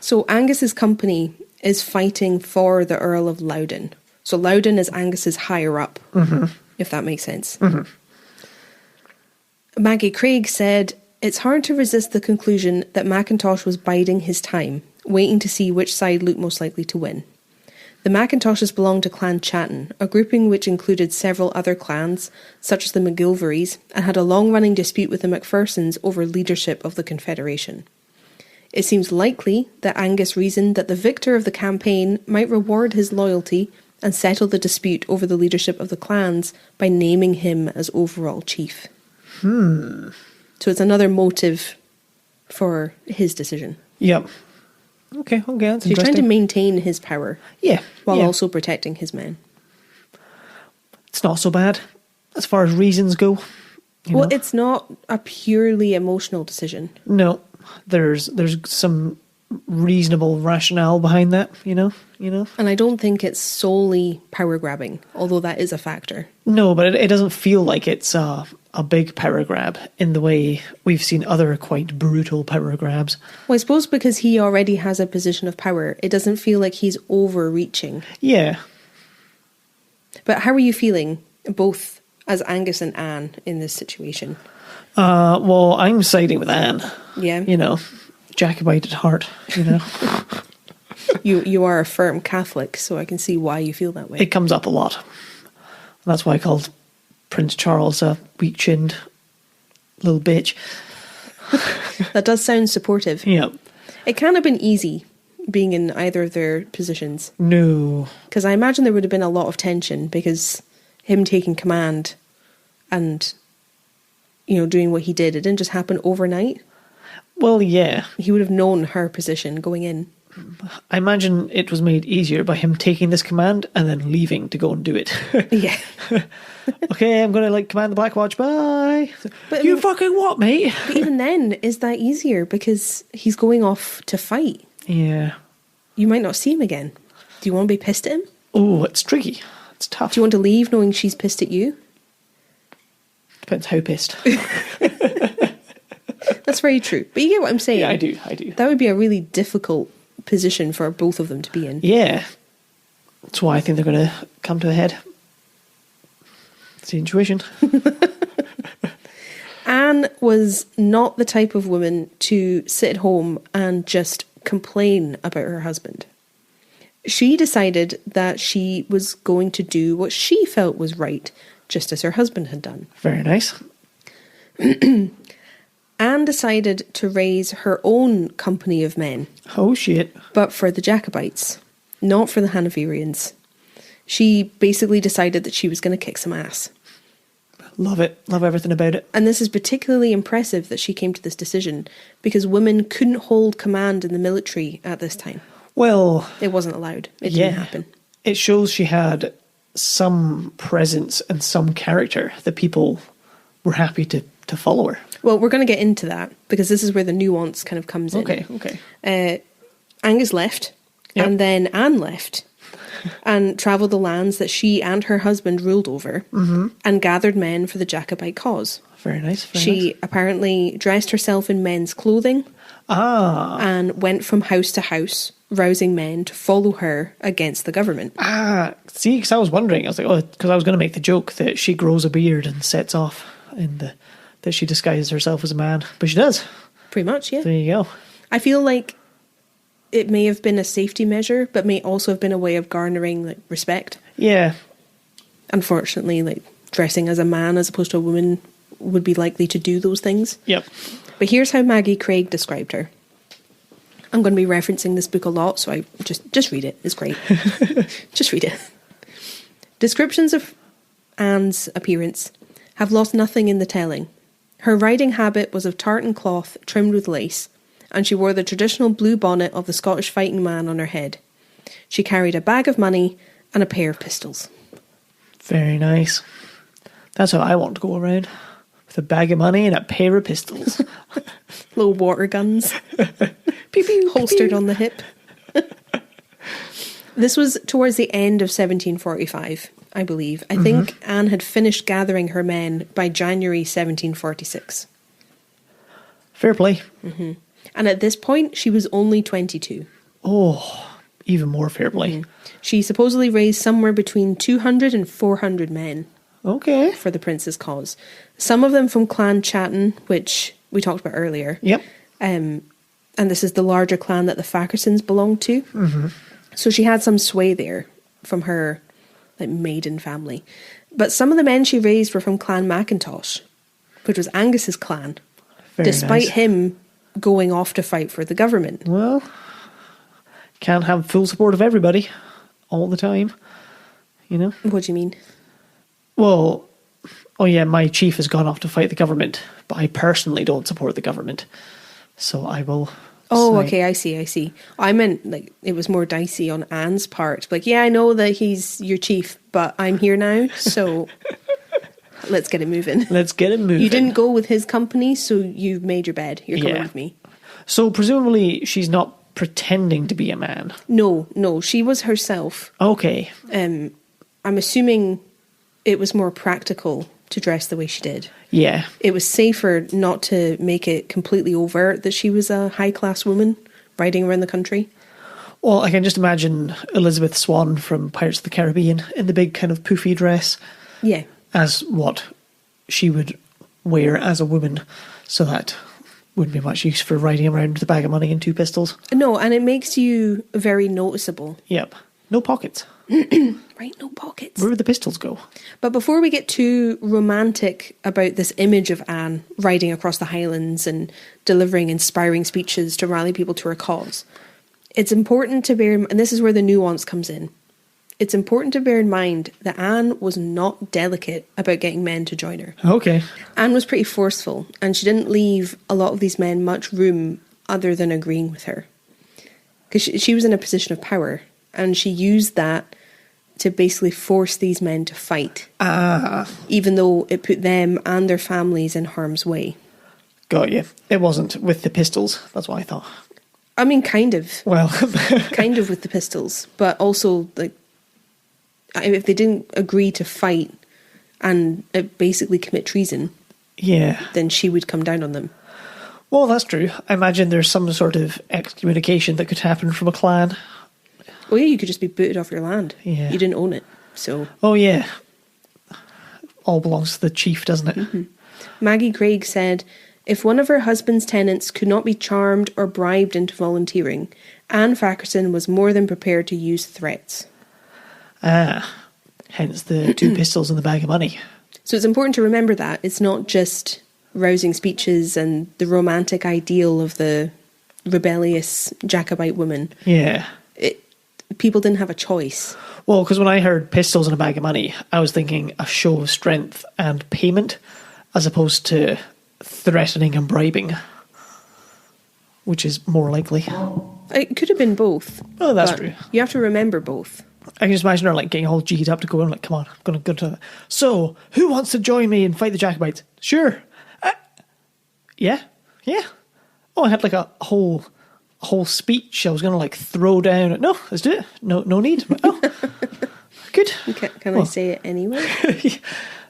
So Angus's company is fighting for the Earl of Loudon. So Loudon is Angus's higher up, if that makes sense. Mm-hmm. Maggie Craig said, "It's hard to resist the conclusion that Mackintosh was biding his time, waiting to see which side looked most likely to win. The Mackintoshes belonged to Clan Chatton, a grouping which included several other clans, such as the McGilverys, and had a long-running dispute with the Macphersons over leadership of the Confederation. It seems likely that Angus reasoned that the victor of the campaign might reward his loyalty and settle the dispute over the leadership of the clans by naming him as overall chief." So it's another motive for his decision. Yep. Okay, that's interesting. He's trying to maintain his power. Yeah. While also protecting his men. It's not so bad as far as reasons go. Well, it's not a purely emotional decision. No. There's some reasonable rationale behind that, you know. And I don't think it's solely power grabbing, although that is a factor. No, but it doesn't feel like it's a big power grab in the way we've seen other quite brutal power grabs. Well, I suppose because he already has a position of power, it doesn't feel like he's overreaching. Yeah. But how are you feeling, both as Angus and Anne, in this situation? Well, I'm siding with Anne. Yeah. You know, Jacobite at heart, you know. You are a firm Catholic, so I can see why you feel that way. It comes up a lot. That's why I called Prince Charles a weak-chinned little bitch. That does sound supportive. Yeah. It can't have been easy being in either of their positions. No. Because I imagine there would have been a lot of tension because him taking command and, doing what he did, it didn't just happen overnight. Well, yeah. He would have known her position going in. I imagine it was made easier by him taking this command and then leaving to go and do it. Yeah. Okay, I'm going to command the Black Watch. Bye. But you fucking what, mate? But even then, is that easier? Because he's going off to fight. Yeah. You might not see him again. Do you want to be pissed at him? Oh, it's tricky. It's tough. Do you want to leave knowing she's pissed at you? Depends how pissed. That's very true. But you get what I'm saying. Yeah, I do. That would be a really difficult position for both of them to be in. Yeah. That's why I think they're going to come to a head. It's the intuition. Anne was not the type of woman to sit at home and just complain about her husband. She decided that she was going to do what she felt was right, just as her husband had done. Very nice. Anne decided to raise her own company of men. Oh, shit. But for the Jacobites, not for the Hanoverians. She basically decided that she was going to kick some ass. Love it. Love everything about it. And this is particularly impressive that she came to this decision because women couldn't hold command in the military at this time. Well, it wasn't allowed. It didn't happen. It shows she had some presence and some character that people were happy to follow her. Well, we're going to get into that because this is where the nuance kind of comes in. Okay. Angus left, and then Anne left and travelled the lands that she and her husband ruled over and gathered men for the Jacobite cause. Very nice. She apparently dressed herself in men's clothing and went from house to house, rousing men to follow her against the government. See, because I was wondering, I was like, because I was going to make the joke that she grows a beard and sets off that she disguises herself as a man, but she does. Pretty much, yeah. There you go. I feel like it may have been a safety measure, but may also have been a way of garnering respect. Yeah. Unfortunately, dressing as a man as opposed to a woman would be likely to do those things. Yep. But here's how Maggie Craig described her. I'm going to be referencing this book a lot, so I just read it. It's great. Just read it. Descriptions of Anne's appearance have lost nothing in the telling. Her riding habit was of tartan cloth trimmed with lace, and she wore the traditional blue bonnet of the Scottish fighting man on her head. She carried a bag of money and a pair of pistols. Very nice. That's how I want to go around. With a bag of money and a pair of pistols. Little water guns. Pew, pew, holstered pew. on the hip. This was towards the end of 1745, I believe. I think Anne had finished gathering her men by January 1746. Fair play. And at this point, she was only 22. Oh, even more fair play. She supposedly raised somewhere between 200 and 400 men. Okay. For the prince's cause. Some of them from Clan Chatton, which we talked about earlier. Yep. And this is the larger clan that the Fackersons belonged to. So she had some sway there from her maiden family. But some of the men she raised were from Clan Mackintosh, which was Angus's clan, despite him going off to fight for the government. Well, can't have full support of everybody all the time, you know? What do you mean? Well, my chief has gone off to fight the government, but I personally don't support the government. So I will... okay, I see. I meant, it was more dicey on Anne's part. I know that he's your chief, but I'm here now, so let's get it moving. You didn't go with his company, so you've made your bed. You're coming with me. So presumably she's not pretending to be a man? No, she was herself. Okay. I'm assuming it was more practical to dress the way she did. Yeah. It was safer not to make it completely overt that she was a high-class woman riding around the country. Well, I can just imagine Elizabeth Swann from Pirates of the Caribbean in the big kind of poofy dress. Yeah. As what she would wear as a woman, so that wouldn't be much use for riding around with a bag of money and two pistols. No, and it makes you very noticeable. Yep. No pockets. Right, no pockets. Where would the pistols go? But before we get too romantic about this image of Anne riding across the Highlands and delivering inspiring speeches to rally people to her cause, it's important to bear in mind, and this is where the nuance comes in, it's important to bear in mind that Anne was not delicate about getting men to join her. Okay. Anne was pretty forceful, and she didn't leave a lot of these men much room other than agreeing with her. Because she was in a position of power, and she used that to basically force these men to fight. Even though it put them and their families in harm's way. Got you. It wasn't with the pistols. That's what I thought. I mean, kind of. Well. Kind of with the pistols. But also, like, if they didn't agree to fight and basically commit treason, then she would come down on them. Well, that's true. I imagine there's some sort of excommunication that could happen from a clan. Oh yeah, you could just be booted off your land. Yeah. You didn't own it, so... Oh yeah. All belongs to the chief, doesn't it? Mm-hmm. Maggie Craig said, if one of her husband's tenants could not be charmed or bribed into volunteering, Anne Fackerson was more than prepared to use threats. Hence the 2 pistols and the bag of money. So it's important to remember that. It's not just rousing speeches and the romantic ideal of the rebellious Jacobite woman. Yeah. People didn't have a choice. Well, because when I heard pistols and a bag of money, I was thinking a show of strength and payment, as opposed to threatening and bribing, which is more likely. It could have been both. Oh, that's true. You have to remember both. I can just imagine her like getting all G'd up to go and like, come on, I'm going to go to... So, who wants to join me and fight the Jacobites? Sure. Yeah. Oh, I had like a whole speech I was going to like throw down. No, let's do it. No need. Oh, good. Can I say it anyway?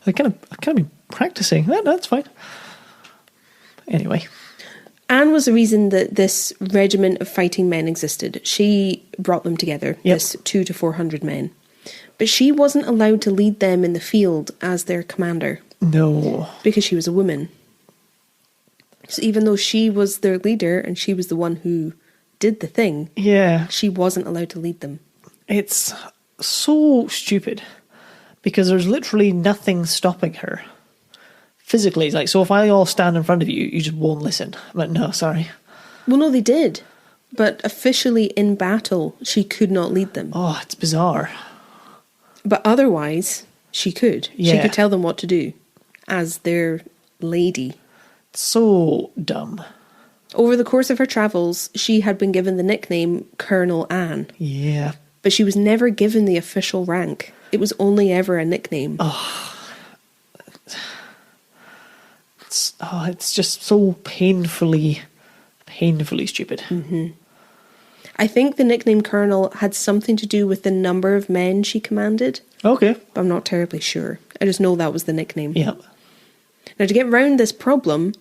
I kind of been practicing. No, that's fine. Anyway. Anne was the reason that this regiment of fighting men existed. She brought them together, this 200 to 400 men. But she wasn't allowed to lead them in the field as their commander. No. Because she was a woman. So even though she was their leader and she was the one who did the thing, she wasn't allowed to lead them. It's so stupid because there's literally nothing stopping her. Physically, it's like, so if I all stand in front of you, you just won't listen. I'm like, no, sorry. Well, no, they did. But officially in battle, she could not lead them. Oh, it's bizarre. But otherwise, she could. Yeah. She could tell them what to do as their lady. So dumb. Over the course of her travels, she had been given the nickname Colonel Anne. Yeah. But she was never given the official rank. It was only ever a nickname. It's just so painfully stupid. Mm-hmm. I think the nickname Colonel had something to do with the number of men she commanded. Okay. But I'm not terribly sure. I just know that was the nickname. Yeah. Now, to get round this problem,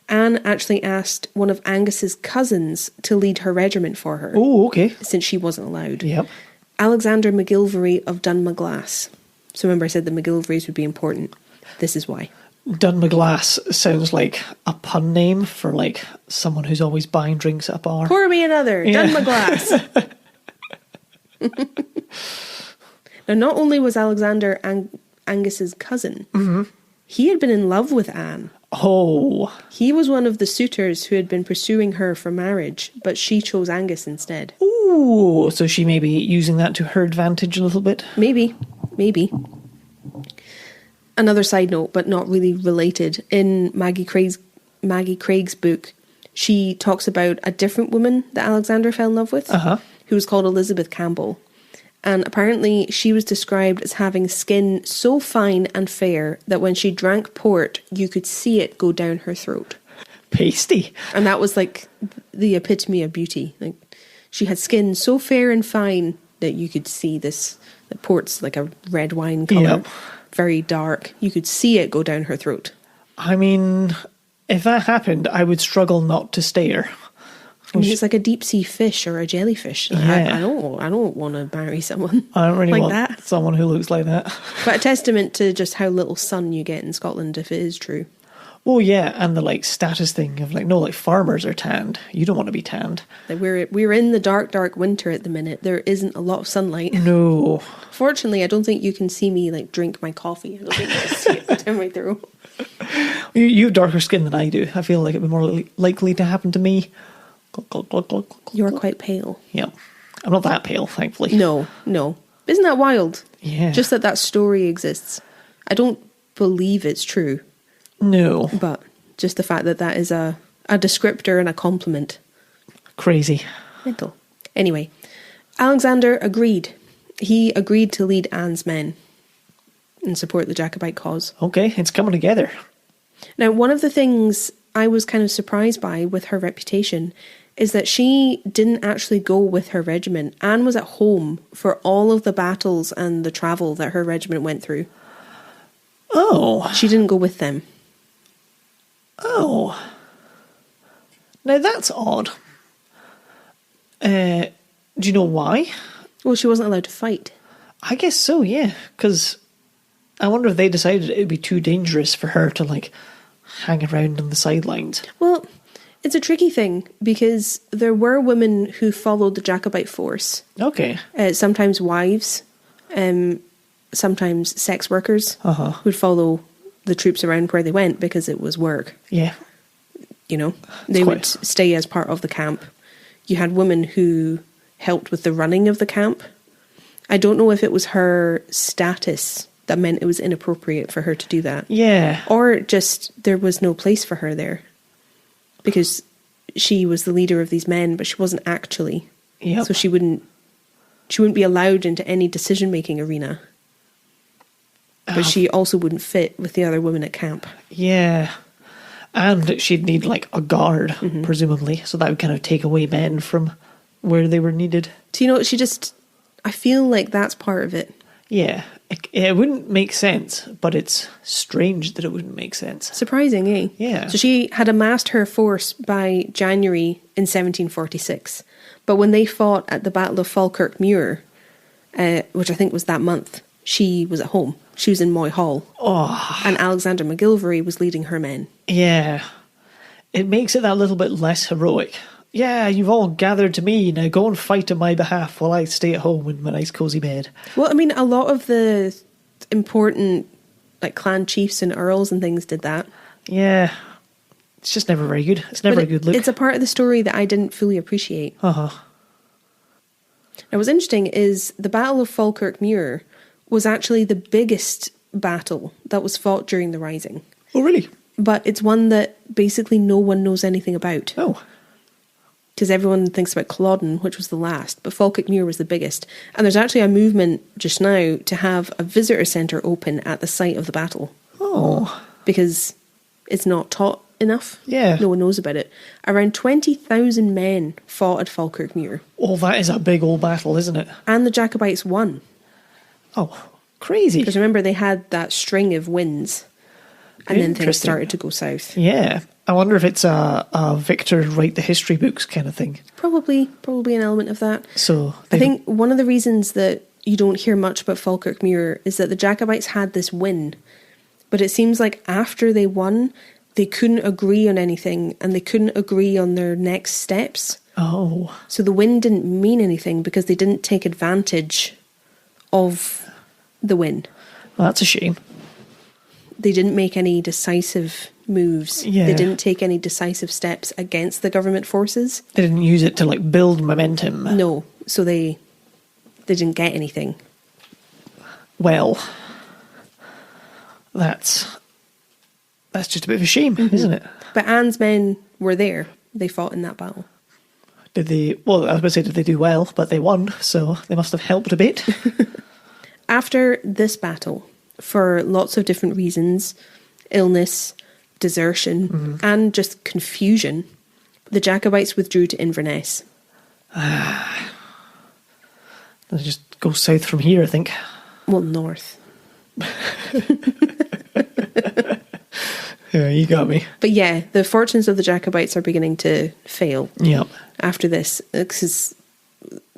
Anne actually asked one of Angus's cousins to lead her regiment for her. Oh, okay. Since she wasn't allowed. Yep. Alexander McGilvery of Dunmaglass. So remember I said the McGilverys would be important. This is why. Dunmaglass sounds like a pun name for like someone who's always buying drinks at a bar. Pour me another. Yeah. Dunmaglass. Now, not only was Alexander Angus's cousin, he had been in love with Anne. Oh. He was one of the suitors who had been pursuing her for marriage, but she chose Angus instead. Ooh, so she may be using that to her advantage a little bit? Maybe. Another side note, but not really related, in Maggie Craig's book, she talks about a different woman that Alexander fell in love with, who was called Elizabeth Campbell. And apparently she was described as having skin so fine and fair that when she drank port, you could see it go down her throat. Pasty. And that was like the epitome of beauty. Like, she had skin so fair and fine that you could see this. The port's like a red wine colour, very dark. You could see it go down her throat. I mean, if that happened, I would struggle not to stare. I mean, it's like a deep sea fish or a jellyfish. Yeah. I don't want to marry someone. I don't really like want that. Someone who looks like that. But a testament to just how little sun you get in Scotland, if it is true. Well, yeah, and the like status thing of like, no, like farmers are tanned. You don't want to be tanned. Like we're in the dark winter at the minute. There isn't a lot of sunlight. No. Fortunately, I don't think you can see me like drink my coffee. I don't think you can see it go down my throat. You have darker skin than I do. I feel like it'd be more likely to happen to me. You're quite pale. Yeah. I'm not that pale, thankfully. No. Isn't that wild? Yeah. Just that story exists. I don't believe it's true. No. But just the fact that is a descriptor and a compliment. Crazy. Mental. Anyway, Alexander agreed. He agreed to lead Anne's men and support the Jacobite cause. Okay, it's coming together. Now, one of the things I was kind of surprised by with her reputation is that she didn't actually go with her regiment. Anne was at home for all of the battles and the travel that her regiment went through. Oh. She didn't go with them. Oh. Now that's odd. Do you know why? Well, she wasn't allowed to fight. I guess so, yeah. Because I wonder if they decided it would be too dangerous for her to, like, hang around on the sidelines. Well, it's a tricky thing because there were women who followed the Jacobite force. Okay. Sometimes wives, sometimes sex workers would follow the troops around where they went because it was work. Yeah. You know, they would stay as part of the camp. You had women who helped with the running of the camp. I don't know if it was her status that meant it was inappropriate for her to do that. Yeah. Or just there was no place for her there. Because she was the leader of these men, but she wasn't actually. Yep. So she wouldn't be allowed into any decision-making arena. But she also wouldn't fit with the other women at camp. Yeah. And she'd need, like, a guard, presumably. So that would kind of take away men from where they were needed. So, you know, I feel like that's part of it. Yeah. It wouldn't make sense, but it's strange that it wouldn't make sense. Surprising, eh? Yeah. So she had amassed her force by January in 1746. But when they fought at the Battle of Falkirk Muir, which I think was that month, she was at home. She was in Moy Hall. Oh. And Alexander MacGillivray was leading her men. Yeah. It makes it that little bit less heroic. Yeah, you've all gathered to me, now go and fight on my behalf while I stay at home in my nice cosy bed. Well, I mean, a lot of the important, like, clan chiefs and earls and things did that. Yeah. It's just never very good. It's never a good look. It's a part of the story that I didn't fully appreciate. Now, what's interesting is the Battle of Falkirk Muir was actually the biggest battle that was fought during the Rising. Oh, really? But it's one that basically no one knows anything about. Oh. Because everyone thinks about Culloden, which was the last, but Falkirk Muir was the biggest. And there's actually a movement just now to have a visitor centre open at the site of the battle. Oh. Because it's not taught enough. Yeah. No one knows about it. Around 20,000 men fought at Falkirk Muir. Oh, that is a big old battle, isn't it? And the Jacobites won. Oh, crazy. Because remember, they had that string of wins. And then things started to go south. Yeah. I wonder if it's a Victor write the history books kind of thing. Probably an element of that. So I think one of the reasons that you don't hear much about Falkirk Muir is that the Jacobites had this win. But it seems like after they won, they couldn't agree on anything and they couldn't agree on their next steps. Oh. So the win didn't mean anything because they didn't take advantage of the win. Well, that's a shame. They didn't make any decisive moves. Yeah. They didn't take any decisive steps against the government forces. They didn't use it to, like, build momentum. No. So they didn't get anything. Well, that's just a bit of a shame, isn't it? But Anne's men were there. They fought in that battle. Did they... Well, I was going to say, did they do well? But they won, so they must have helped a bit. After this battle, for lots of different reasons, illness, desertion, and just confusion, the Jacobites withdrew to Inverness. They just go south from here, I think. Well, north. Yeah, you got me. But yeah, the fortunes of the Jacobites are beginning to fail. Yep. After this, because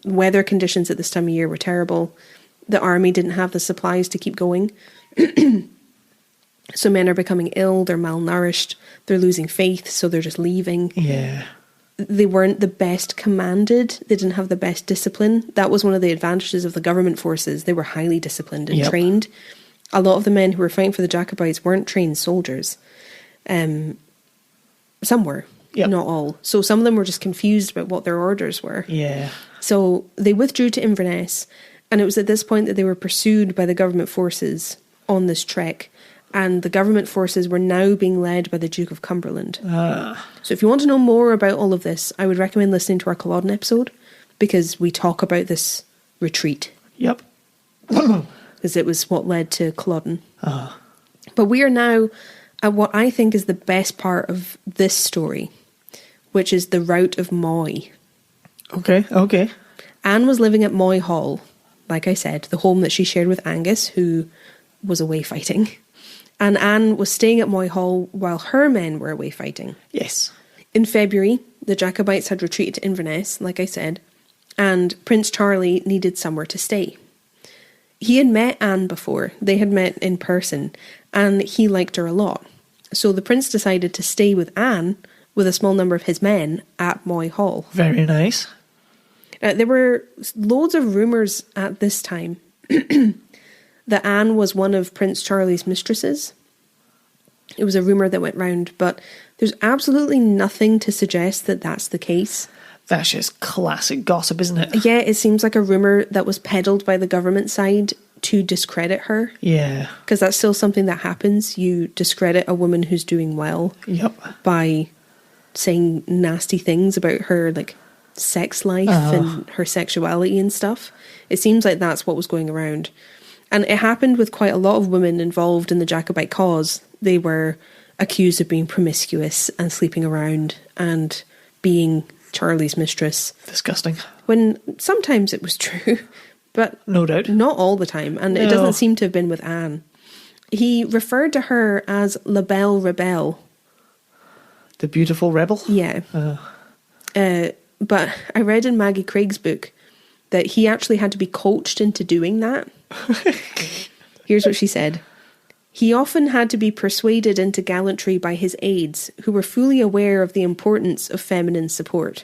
weather conditions at this time of year were terrible. The army didn't have the supplies to keep going. So men are becoming ill, they're malnourished, they're losing faith, so they're just leaving. Yeah. They weren't the best commanded, they didn't have the best discipline. That was one of the advantages of the government forces. They were highly disciplined and trained. A lot of the men who were fighting for the Jacobites weren't trained soldiers. Some were, not all. So some of them were just confused about what their orders were. Yeah. So they withdrew to Inverness, and it was at this point that they were pursued by the government forces on this trek. And the government forces were now being led by the Duke of Cumberland. So if you want to know more about all of this, I would recommend listening to our Culloden episode. because we talk about this retreat. Yep. Because it was what led to Culloden. But we are now at what I think is the best part of this story, which is the rout of Moy. Okay. Anne was living at Moy Hall, like I said, the home that she shared with Angus, who was away fighting. And Anne was staying at Moy Hall while her men were away fighting. Yes. In February, the Jacobites had retreated to Inverness, like I said, and Prince Charlie needed somewhere to stay. He had met Anne before. They had met in person, and he liked her a lot. So the prince decided to stay with Anne with a small number of his men at Moy Hall. Very nice. There were loads of rumours at this time that Anne was one of Prince Charlie's mistresses. It was a rumour that went round, but there's absolutely nothing to suggest that that's the case. That's just classic gossip, isn't it? Yeah, it seems like a rumour that was peddled by the government side to discredit her. Yeah. Because that's still something that happens. You discredit a woman who's doing well. Yep. By saying nasty things about her, like, sex life and her sexuality and stuff. It seems like that's what was going around. And it happened with quite a lot of women involved in the Jacobite cause. They were accused of being promiscuous and sleeping around and being Charlie's mistress. Disgusting. When sometimes it was true, but no doubt, not all the time. And it doesn't seem to have been with Anne. He referred to her as La Belle Rebelle. The beautiful rebel? Yeah. But I read in Maggie Craig's book that he actually had to be coached into doing that. Here's what she said. He often had to be persuaded into gallantry by his aides, who were fully aware of the importance of feminine support.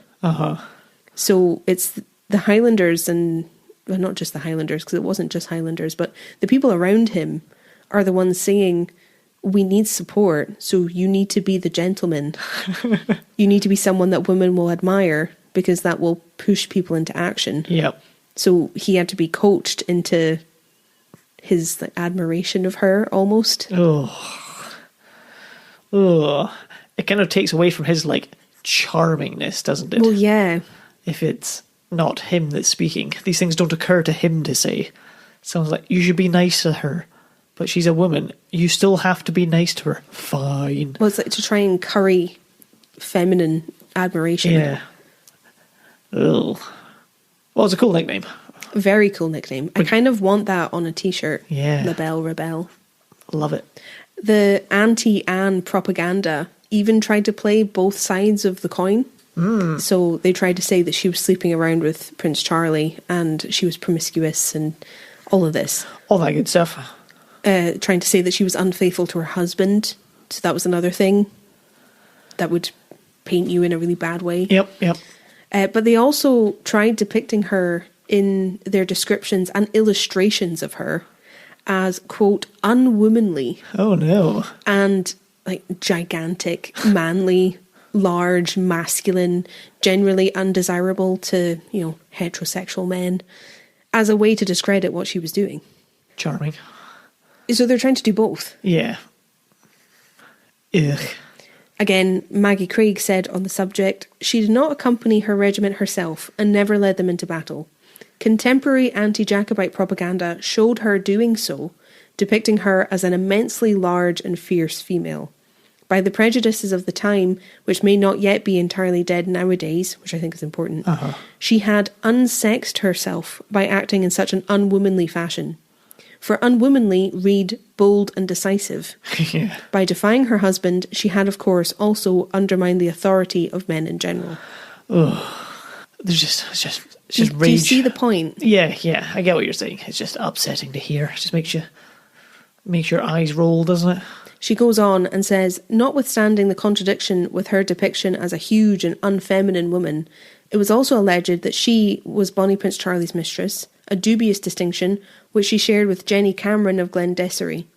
So it's the Highlanders and, well, not just the Highlanders, because it wasn't just Highlanders, but the people around him are the ones saying, we need support, so you need to be the gentleman. You need to be someone that women will admire, because that will push people into action. Yep. So he had to be coached into his admiration of her, almost. Oh. It kind of takes away from his, like, charmingness, doesn't it? Well, yeah. If it's not him that's speaking. These things don't occur to him to say. Sounds like, you should be nice to her. But she's a woman. You still have to be nice to her. Fine. Well, it's like to try and curry feminine admiration. Yeah. Ugh. Well, it's a cool nickname. Very cool nickname. I kind of want that on a t-shirt. Yeah. La Belle Rebelle. Love it. The anti-Anne propaganda even tried to play both sides of the coin. So they tried to say that she was sleeping around with Prince Charlie and she was promiscuous and all of this. All that good stuff. Trying to say that she was unfaithful to her husband. So that was another thing that would paint you in a really bad way. Yep. But they also tried depicting her in their descriptions and illustrations of her as, quote, unwomanly. Oh, no. And, like, gigantic, manly, large, masculine, generally undesirable to, you know, heterosexual men, as a way to discredit what she was doing. Charming. So they're trying to do both. Yeah. Ugh. Again, Maggie Craig said on the subject, she did not accompany her regiment herself and never led them into battle. Contemporary anti-Jacobite propaganda showed her doing so, depicting her as an immensely large and fierce female. By the prejudices of the time, which may not yet be entirely dead nowadays, which I think is important, she had unsexed herself by acting in such an unwomanly fashion. For unwomanly, read bold and decisive. Yeah. By defying her husband, she had, of course, also undermined the authority of men in general. There's just rage. Do you see the point? Yeah, I get what you're saying. It's just upsetting to hear. It just makes your eyes roll, doesn't it? She goes on and says, notwithstanding the contradiction with her depiction as a huge and unfeminine woman, it was also alleged that she was Bonnie Prince Charlie's mistress, a dubious distinction which she shared with Jenny Cameron of Glendessery.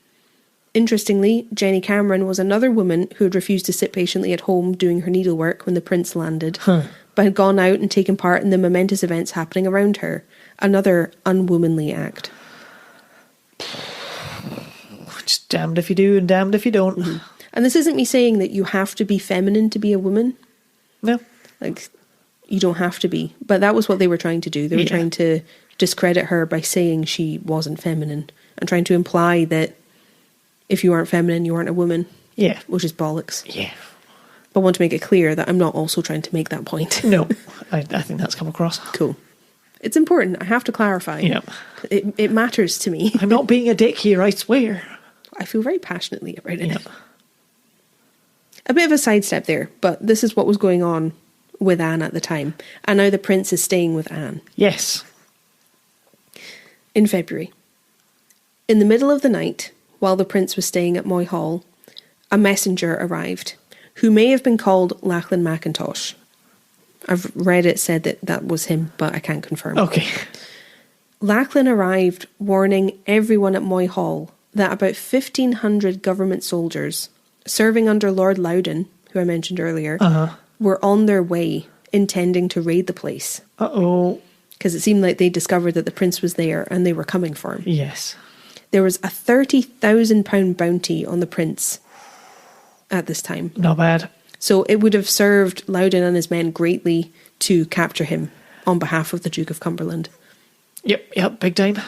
Interestingly, Jenny Cameron was another woman who had refused to sit patiently at home doing her needlework when the prince landed, but had gone out and taken part in the momentous events happening around her. Another unwomanly act. Just damned if you do and damned if you don't. And this isn't me saying that you have to be feminine to be a woman. No. Like, You don't have to be. But that was what they were trying to do. They were trying to discredit her by saying she wasn't feminine and trying to imply that if you aren't feminine, you aren't a woman. Yeah. Which is bollocks. Yeah. But I want to make it clear that I'm not also trying to make that point. No, I think that's come across. Cool. It's important. I have to clarify. Yeah. It matters to me. I'm not being a dick here, I swear. I feel very passionately about it. Yeah. A bit of a sidestep there, but this is what was going on with Anne at the time. And now the prince is staying with Anne. Yes. In February. In the middle of the night, while the prince was staying at Moy Hall, a messenger arrived, who may have been called Highland Mackintosh. I've read it said that that was him, but I can't confirm. Okay. Lachlan arrived warning everyone at Moy Hall that about 1,500 government soldiers serving under Lord Loudon, who I mentioned earlier, were on their way, intending to raid the place. Uh-oh. Because it seemed like they discovered that the prince was there and they were coming for him. Yes. There was a £30,000 bounty on the prince at this time. Not bad. So it would have served Loudon and his men greatly to capture him on behalf of the Duke of Cumberland. Yep, big time.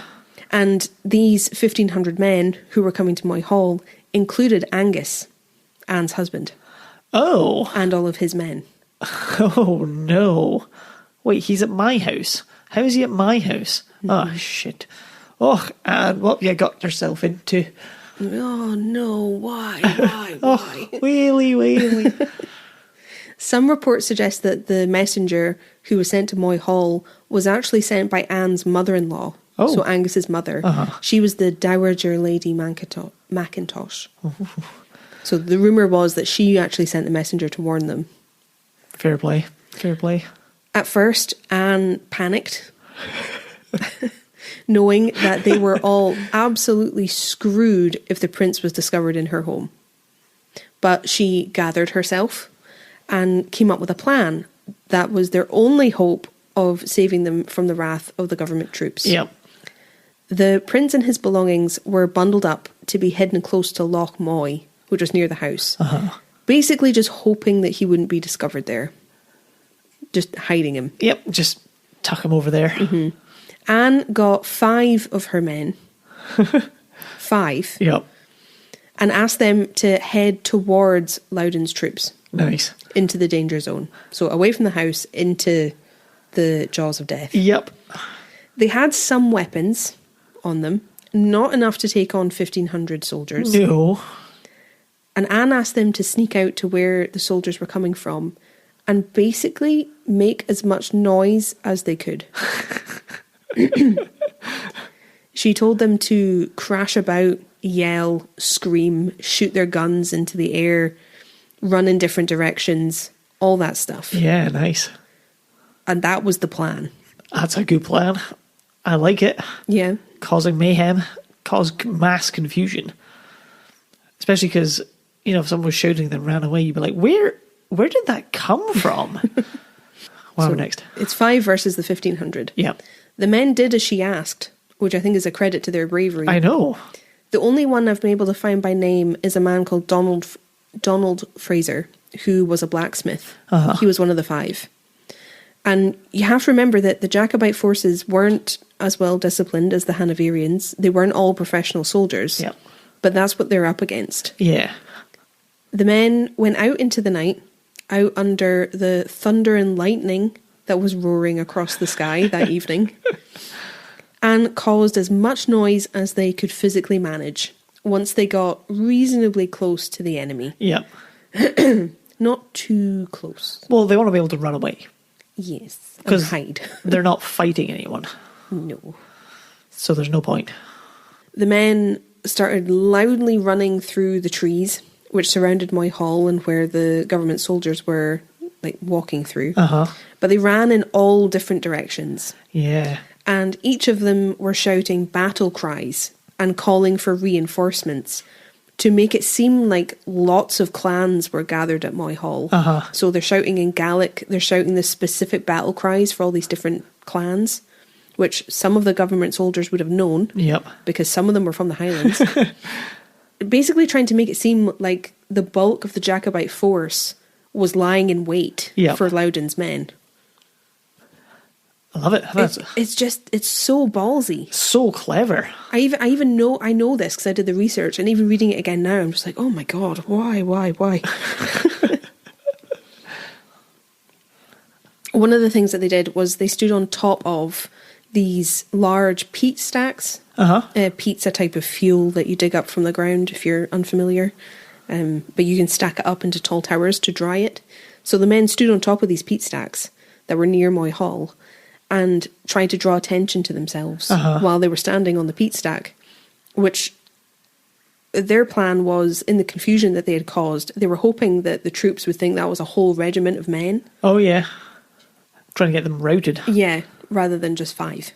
And these 1,500 men who were coming to Moy Hall included Angus, Anne's husband. Oh. And all of his men. Oh, no. Wait, he's at my house. How is he at my house? Oh, shit. Oh, and what you got yourself into? Oh, no, why? Oh, wheelie. Some reports suggest that the messenger who was sent to Moy Hall was actually sent by Anne's mother-in-law. Oh. So Angus's mother. She was the Dowager Lady Mackintosh. So the rumour was that she actually sent the messenger to warn them. Fair play. At first, Anne panicked, knowing that they were all absolutely screwed if the prince was discovered in her home. But she gathered herself and came up with a plan that was their only hope of saving them from the wrath of the government troops. Yep. The prince and his belongings were bundled up to be hidden close to Loch Moy, which was near the house. Basically just hoping that he wouldn't be discovered there. Just hiding him. Yep, just tuck him over there. Anne got 5 of her men. 5. Yep. And asked them to head towards Loudon's troops. Nice. Into the danger zone. So away from the house, into the jaws of death. Yep. They had some weapons on them. Not enough to take on 1,500 soldiers. No. And Anne asked them to sneak out to where the soldiers were coming from and basically make as much noise as they could. She told them to crash about, yell, scream, shoot their guns into the air, run in different directions, all that stuff. Yeah, nice. And that was the plan. That's a good plan. I like it. Yeah. Causing mayhem, cause mass confusion. Especially because, if someone was shouting and then ran away, you'd be like, where did that come from? What happened next? It's 5 versus the 1,500. Yeah. The men did as she asked, which I think is a credit to their bravery. I know. The only one I've been able to find by name is a man called Donald Fraser, who was a blacksmith. He was one of the 5. And you have to remember that the Jacobite forces weren't as well disciplined as the Hanoverians. They weren't all professional soldiers. Yeah. But that's what they're up against. Yeah. The men went out into the night, out under the thunder and lightning that was roaring across the sky that evening, and caused as much noise as they could physically manage once they got reasonably close to the enemy. Yeah. Not too close. Well, they want to be able to run away. Yes. And Because hide. they're not fighting anyone. No. So there's no point. The men started loudly running through the trees which surrounded Moy Hall and where the government soldiers were walking through. But they ran in all different directions. Yeah. And each of them were shouting battle cries and calling for reinforcements to make it seem like lots of clans were gathered at Moy Hall. So they're shouting in Gaelic, they're shouting the specific battle cries for all these different clans, which some of the government soldiers would have known. Yep. Because some of them were from the Highlands. Basically trying to make it seem like the bulk of the Jacobite force was lying in wait for Loudon's men. I love it. It's so ballsy. So clever. I know this because I did the research, and even reading it again now, I'm just like, oh my God, why? One of the things that they did was they stood on top of these large peat stacks. Peat's a type of fuel that you dig up from the ground if you're unfamiliar. But you can stack it up into tall towers to dry it. So the men stood on top of these peat stacks that were near Moy Hall and tried to draw attention to themselves while they were standing on the peat stack, which their plan was, in the confusion that they had caused, they were hoping that the troops would think that was a whole regiment of men. Oh, yeah. Trying to get them routed. Yeah, rather than just 5.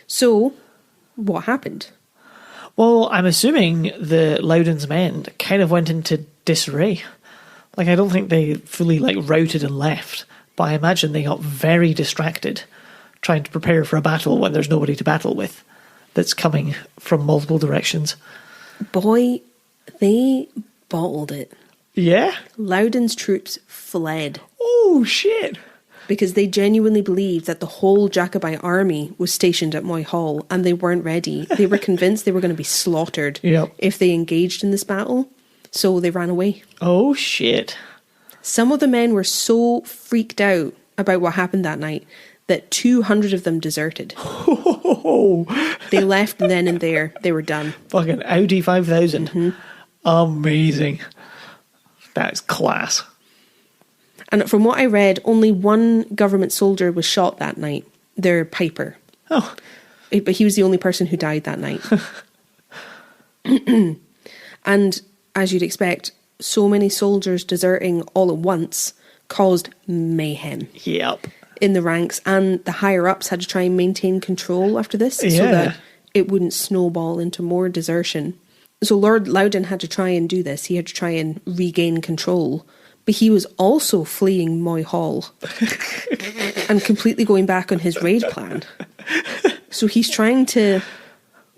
So, what happened? Well, I'm assuming the Loudon's men kind of went into disarray. Like, I don't think they fully, routed and left, but I imagine they got very distracted trying to prepare for a battle when there's nobody to battle with that's coming from multiple directions. Boy, they bottled it. Yeah? Loudon's troops fled. Oh, shit. Because they genuinely believed that the whole Jacobite army was stationed at Moy Hall and they weren't ready. They were convinced they were going to be slaughtered if they engaged in this battle. So they ran away. Oh, shit. Some of the men were so freaked out about what happened that night that 200 of them deserted. They left then and there. They were done. Fucking Audi 5000. Amazing. That's class. And from what I read, only one government soldier was shot that night, their piper. Oh. But he was the only person who died that night. And as you'd expect, so many soldiers deserting all at once caused mayhem. Yep. In the ranks, and the higher-ups had to try and maintain control after this so that it wouldn't snowball into more desertion. So Lord Loudon had to try and do this. He had to try and regain control. But he was also fleeing Moy Hall and completely going back on his raid plan. So he's trying to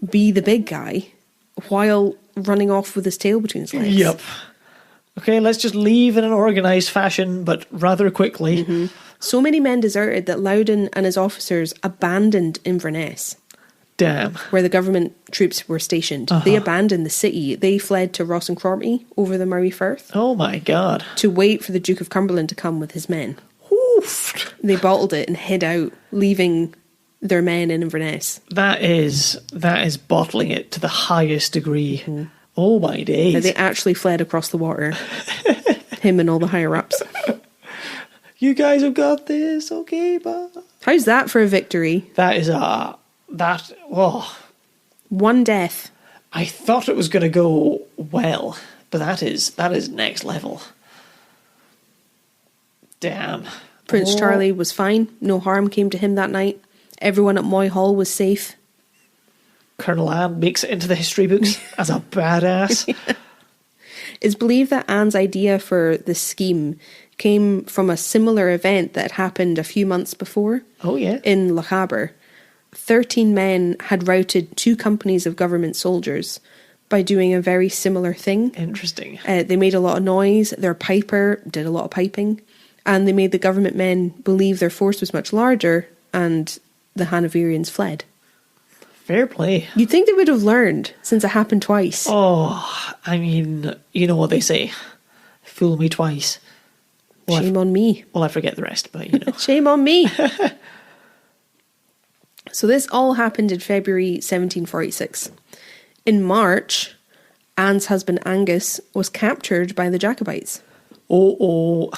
be the big guy while running off with his tail between his legs. Yep. Okay, let's just leave in an organised fashion, but rather quickly. So many men deserted that Loudon and his officers abandoned Inverness. Damn. Where the government troops were stationed. They abandoned the city. They fled to Ross and Cromarty over the Murray Firth. Oh my God. To wait for the Duke of Cumberland to come with his men. Oof. They bottled it and hid out, leaving their men in Inverness. That is bottling it to the highest degree. Oh my days. Now, they actually fled across the water. Him and all the higher-ups. You guys have got this, okay, bye. How's that for a victory? That is one death. I thought it was going to go well, but that is next level. Damn. Prince Charlie was fine. No harm came to him that night. Everyone at Moy Hall was safe. Colonel Anne makes it into the history books as a badass. Yeah. It's believed that Anne's idea for this scheme came from a similar event that had happened a few months before. Oh, yeah. In Lochaber. 13 men had routed 2 companies of government soldiers by doing a very similar thing. Interesting. They made a lot of noise. Their piper did a lot of piping. And they made the government men believe their force was much larger, and the Hanoverians fled. Fair play. You'd think they would have learned, since it happened twice. Oh, I mean, you know what they say. Fool me twice. Well, shame on me. Well, I forget the rest, but you know. Shame on me. So this all happened in February 1746. In March, Anne's husband Angus was captured by the Jacobites. Oh,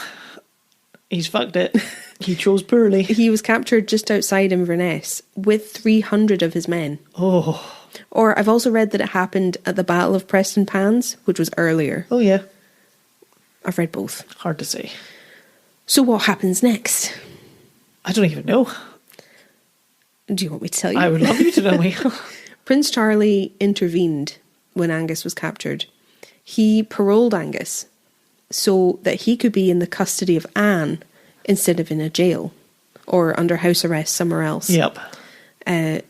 he's fucked it. He chose poorly. He was captured just outside Inverness with 300 of his men. Oh. Or I've also read that it happened at the Battle of Preston Pans, which was earlier. Oh, yeah. I've read both. Hard to say. So what happens next? I don't even know. Do you want me to tell you? I would love you to tell me. Prince Charlie intervened when Angus was captured. He paroled Angus so that he could be in the custody of Anne instead of in a jail or under house arrest somewhere else. Yep. And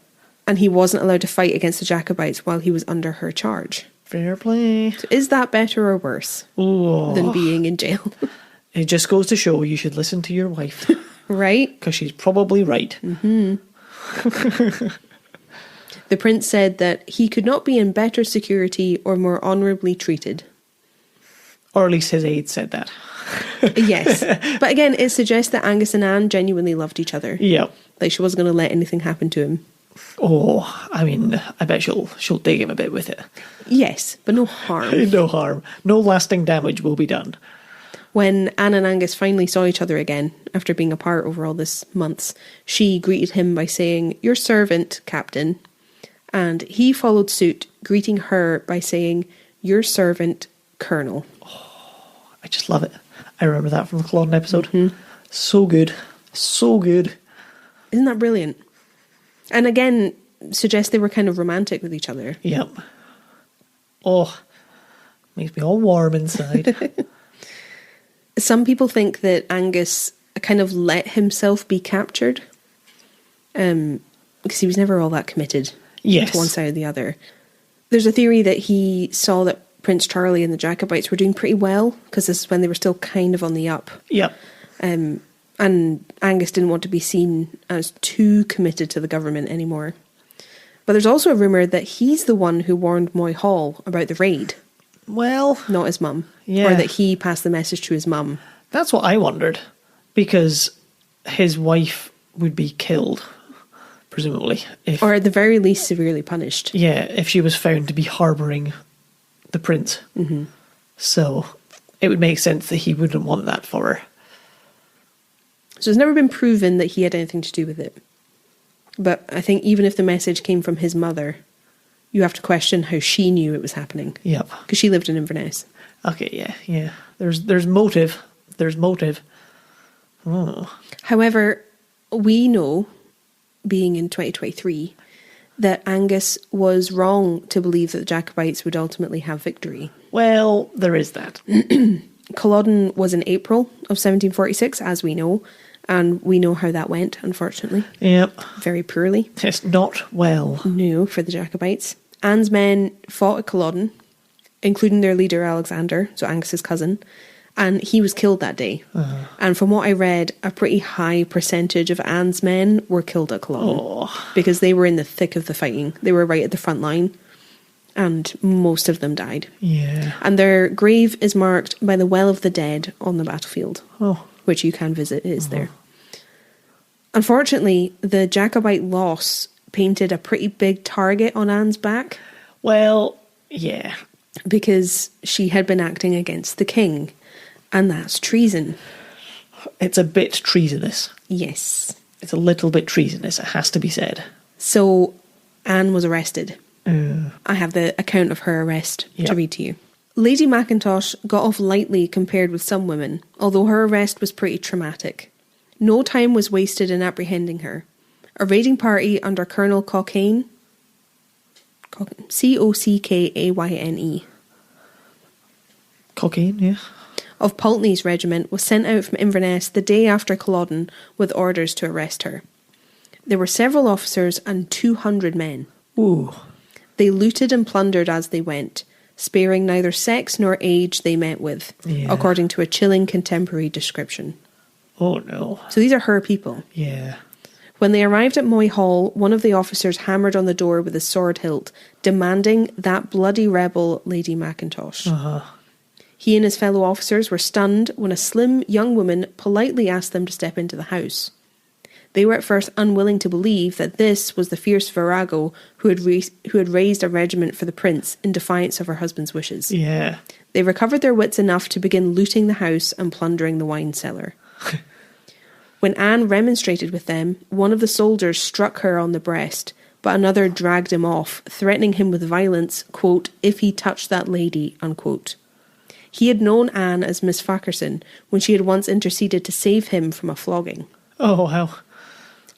he wasn't allowed to fight against the Jacobites while he was under her charge. Fair play. So is that better or worse than being in jail? It just goes to show you should listen to your wife. Right? Because she's probably right. Mm-hmm. The prince said that he could not be in better security or more honourably treated. Or at least his aide said that. Yes. But again, it suggests that Angus and Anne genuinely loved each other. Yeah. Like, she wasn't going to let anything happen to him. Oh, I mean, I bet she'll dig him a bit with it. Yes, but no harm. No harm. No lasting damage will be done. When Anne and Angus finally saw each other again, after being apart over all this months, she greeted him by saying, "Your servant, Captain." And he followed suit, greeting her by saying, "Your servant, Colonel." Oh, I just love it. I remember that from the Culloden episode. Mm-hmm. So good. So good. Isn't that brilliant? And again, suggests they were kind of romantic with each other. Yep. Oh, makes me all warm inside. Some people think that Angus kind of let himself be captured. Because he was never all that committed to one side or the other. There's a theory that he saw that Prince Charlie and the Jacobites were doing pretty well, because this is when they were still kind of on the up. Yep. And Angus didn't want to be seen as too committed to the government anymore. But there's also a rumour that he's the one who warned Moy Hall about the raid. Well... Not his mum. Yeah. Or that he passed the message to his mum. That's what I wondered. Because his wife would be killed, presumably. Or at the very least severely punished. Yeah, if she was found to be harbouring the prince. Mm-hmm. So it would make sense that he wouldn't want that for her. So it's never been proven that he had anything to do with it. But I think even if the message came from his mother, you have to question how she knew it was happening. Yep. Because she lived in Inverness. Okay, yeah. There's motive. There's motive. Oh. However, we know, being in 2023, that Angus was wrong to believe that the Jacobites would ultimately have victory. Well, there is that. Culloden was in April of 1746, as we know, and we know how that went, unfortunately. Yep. Very poorly. It's not well. No, for the Jacobites. Anne's men fought at Culloden, including their leader Alexander, so Angus's cousin, and he was killed that day. Uh-huh. And from what I read, a pretty high percentage of Anne's men were killed at Culloden, because they were in the thick of the fighting. They were right at the front line, and most of them died. Yeah. And their grave is marked by the Well of the Dead on the battlefield, which you can visit. It is there. Unfortunately, the Jacobite loss painted a pretty big target on Anne's back. Well, yeah. Because she had been acting against the king, and that's treason. It's a bit treasonous. Yes. It's a little bit treasonous, it has to be said. So Anne was arrested. I have the account of her arrest to read to you. Lady Mackintosh got off lightly compared with some women, although her arrest was pretty traumatic. No time was wasted in apprehending her. A raiding party under Colonel Cockayne, Cockayne, Cockayne, yeah. of Pulteney's regiment was sent out from Inverness the day after Culloden with orders to arrest her. There were several officers and 200 men. Ooh. They looted and plundered as they went, sparing neither sex nor age they met with, according to a chilling contemporary description. Oh no. So these are her people. Yeah. When they arrived at Moy Hall, one of the officers hammered on the door with his sword hilt, demanding that bloody rebel Lady Mackintosh. He and his fellow officers were stunned when a slim young woman politely asked them to step into the house. They were at first unwilling to believe that this was the fierce virago who had raised a regiment for the prince in defiance of her husband's wishes. Yeah. They recovered their wits enough to begin looting the house and plundering the wine cellar. When Anne remonstrated with them, one of the soldiers struck her on the breast, but another dragged him off, threatening him with violence, quote, if he touched that lady, unquote. He had known Anne as Miss Fackerson when she had once interceded to save him from a flogging. Oh, wow.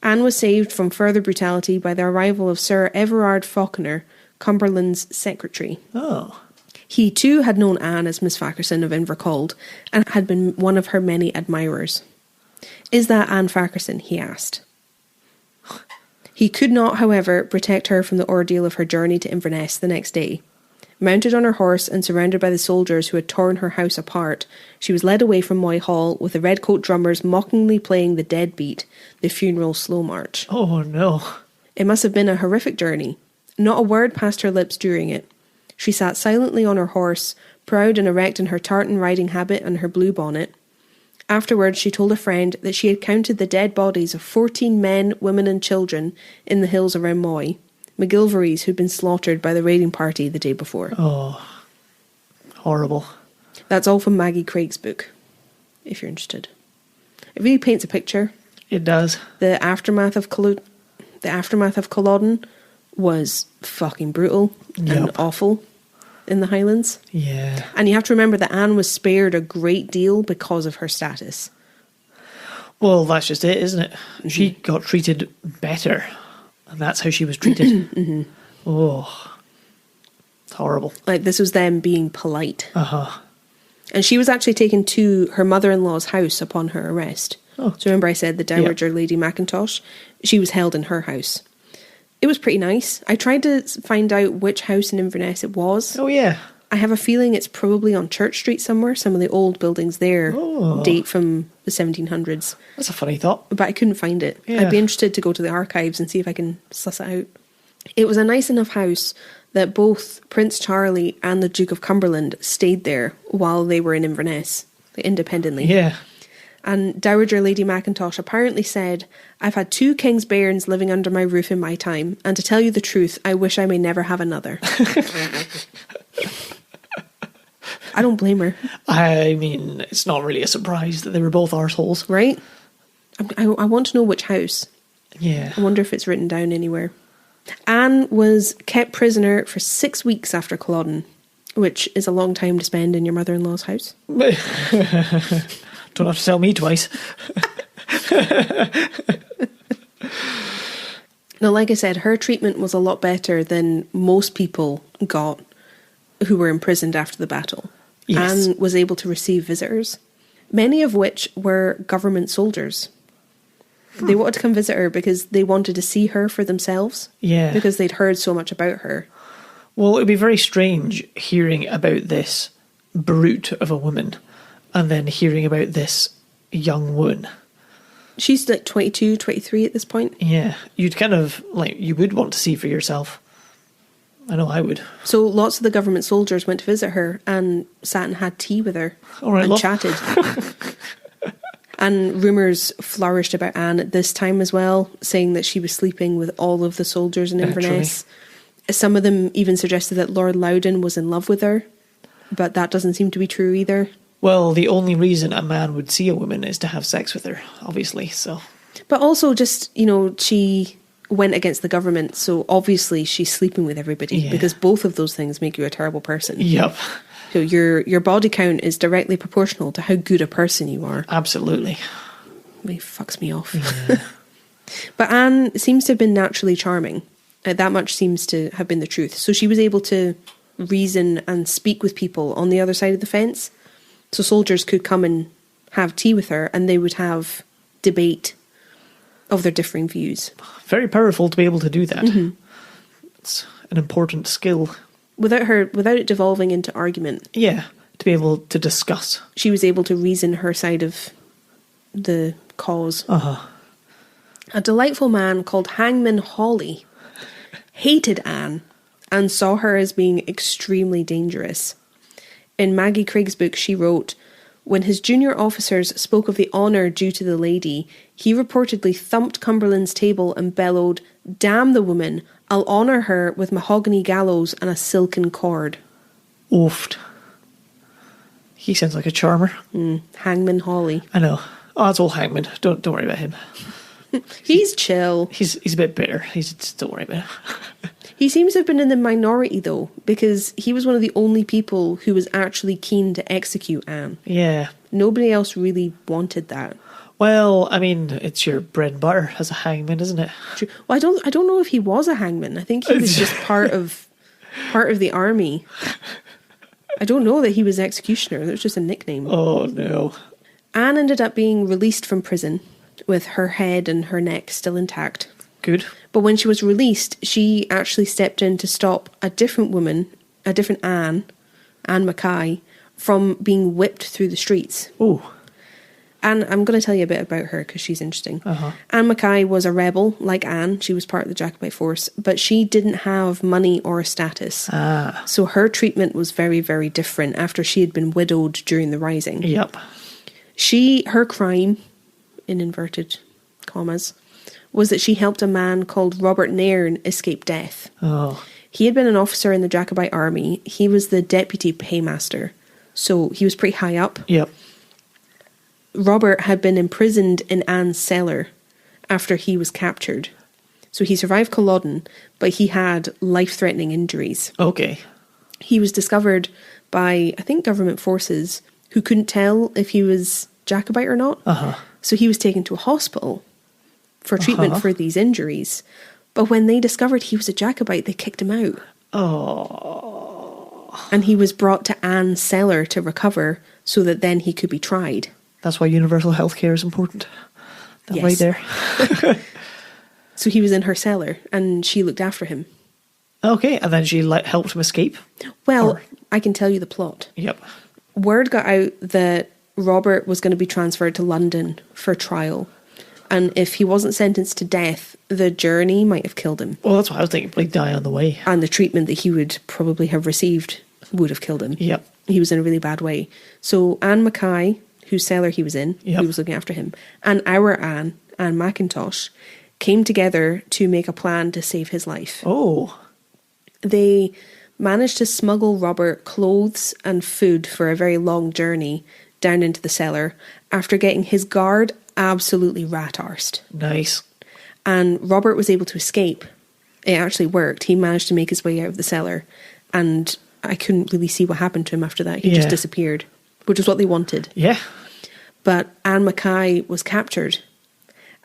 Anne was saved from further brutality by the arrival of Sir Everard Falconer, Cumberland's secretary. Oh. He too had known Anne as Miss Fackerson of Invercold and had been one of her many admirers. Is that Anne Fackerson? He asked. He could not, however, protect her from the ordeal of her journey to Inverness the next day. Mounted on her horse and surrounded by the soldiers who had torn her house apart, she was led away from Moy Hall with the redcoat drummers mockingly playing the deadbeat, the funeral slow march. Oh no. It must have been a horrific journey. Not a word passed her lips during it. She sat silently on her horse, proud and erect in her tartan riding habit and her blue bonnet. Afterwards, she told a friend that she had counted the dead bodies of 14 men, women and children in the hills around Moy, McGilveries who'd been slaughtered by the raiding party the day before. Oh, horrible. That's all from Maggie Craig's book, if you're interested. It really paints a picture. It does. The aftermath of Culloden was fucking brutal and awful in the Highlands. Yeah. And you have to remember that Anne was spared a great deal because of her status. Well, that's just it, isn't it? Mm-hmm. She got treated better, and that's how she was treated. Mm-hmm. Oh, it's horrible. Like, this was them being polite. Uh-huh. And she was actually taken to her mother-in-law's house upon her arrest. Oh. So remember I said the Dowager Lady Mackintosh? She was held in her house. It was pretty nice. I tried to find out which house in Inverness it was. Oh, yeah. I have a feeling it's probably on Church Street somewhere. Some of the old buildings there date from the 1700s. That's a funny thought. But I couldn't find it. Yeah. I'd be interested to go to the archives and see if I can suss it out. It was a nice enough house that both Prince Charlie and the Duke of Cumberland stayed there while they were in Inverness, independently. Yeah. And Dowager Lady Mackintosh apparently said, "I've had 2 king's bairns living under my roof in my time, and to tell you the truth, I wish I may never have another." I don't blame her. I mean, it's not really a surprise that they were both arseholes. Right? I want to know which house. Yeah. I wonder if it's written down anywhere. Anne was kept prisoner for 6 weeks after Culloden, which is a long time to spend in your mother-in-law's house. Don't have to tell me twice. Now, like I said, her treatment was a lot better than most people got who were imprisoned after the battle. Yes. Anne was able to receive visitors, many of which were government soldiers. They wanted to come visit her because they wanted to see her for themselves. Yeah. Because they'd heard so much about her. Well, it would be very strange hearing about this brute of a woman and then hearing about this young woman. She's like 22, 23 at this point. Yeah. You'd kind of, like, you would want to see for yourself. I know I would. So lots of the government soldiers went to visit her and sat and had tea with her and chatted. And rumours flourished about Anne at this time as well, saying that she was sleeping with all of the soldiers in Inverness. Some of them even suggested that Lord Loudon was in love with her, but that doesn't seem to be true either. Well, the only reason a man would see a woman is to have sex with her, obviously, so... But also just, you know, she went against the government, so obviously she's sleeping with everybody, because both of those things make you a terrible person. Yep. So your body count is directly proportional to how good a person you are. Absolutely. It fucks me off. Yeah. But Anne seems to have been naturally charming. That much seems to have been the truth. So she was able to reason and speak with people on the other side of the fence. So soldiers could come and have tea with her, and they would have debate of their differing views. Very powerful to be able to do that. Mm-hmm. It's an important skill. Without it devolving into argument. Yeah, to be able to discuss. She was able to reason her side of the cause. Uh-huh. A delightful man called Hangman Hawley hated Anne and saw her as being extremely dangerous. In Maggie Craig's book, she wrote, "When his junior officers spoke of the honour due to the lady, he reportedly thumped Cumberland's table and bellowed, 'Damn the woman, I'll honour her with mahogany gallows and a silken cord.'" Oofed. He sounds like a charmer. Hangman Hawley. I know. Oh, it's old Hangman. Don't worry about him. He's chill. He's a bit bitter. Don't worry about him. He seems to have been in the minority, though, because he was one of the only people who was actually keen to execute Anne. Yeah. Nobody else really wanted that. Well, I mean, it's your bread and butter as a hangman, isn't it? True. Well, I don't know if he was a hangman. I think he was just part of the army. I don't know that he was executioner. It was just a nickname. Oh, no. Anne ended up being released from prison with her head and her neck still intact. Good. But when she was released, she actually stepped in to stop a different woman a different Anne Mackay, from being whipped through the streets. Oh. And I'm going to tell you a bit about her because she's interesting. Uh-huh. Anne Mackay was a rebel, like Anne. She was part of the Jacobite force, but she didn't have money or a status. So her treatment was very, very different after she had been widowed during the Rising. Yep. Her crime, in inverted commas, was that she helped a man called Robert Nairn escape death. Oh. He had been an officer in the Jacobite army. He was the deputy paymaster, so he was pretty high up. Yep. Robert had been imprisoned in Anne's cellar after he was captured. So he survived Culloden, but he had life-threatening injuries. Okay. He was discovered by, I think, government forces who couldn't tell if he was Jacobite or not. Uh-huh. So he was taken to a hospital for treatment for these injuries. But when they discovered he was a Jacobite, they kicked him out. Oh. And he was brought to Anne's cellar to recover so that then he could be tried. That's why universal healthcare is important. That right there. So he was in her cellar and she looked after him. Okay, and then she helped him escape? Well, I can tell you the plot. Yep. Word got out that Robert was going to be transferred to London for trial. And if he wasn't sentenced to death, the journey might have killed him. Well, that's what I was thinking. Like, die on the way. And the treatment that he would probably have received would have killed him. Yep. He was in a really bad way. So Anne Mackay, whose cellar he was in, who was looking after him, and our Anne Mackintosh, came together to make a plan to save his life. Oh. They managed to smuggle Robert clothes and food for a very long journey down into the cellar after getting his guard absolutely rat-arsed. Nice. And Robert was able to escape. It actually worked. He managed to make his way out of the cellar, and I couldn't really see what happened to him after that. He just disappeared, which is what they wanted. Yeah. But Anne Mackay was captured,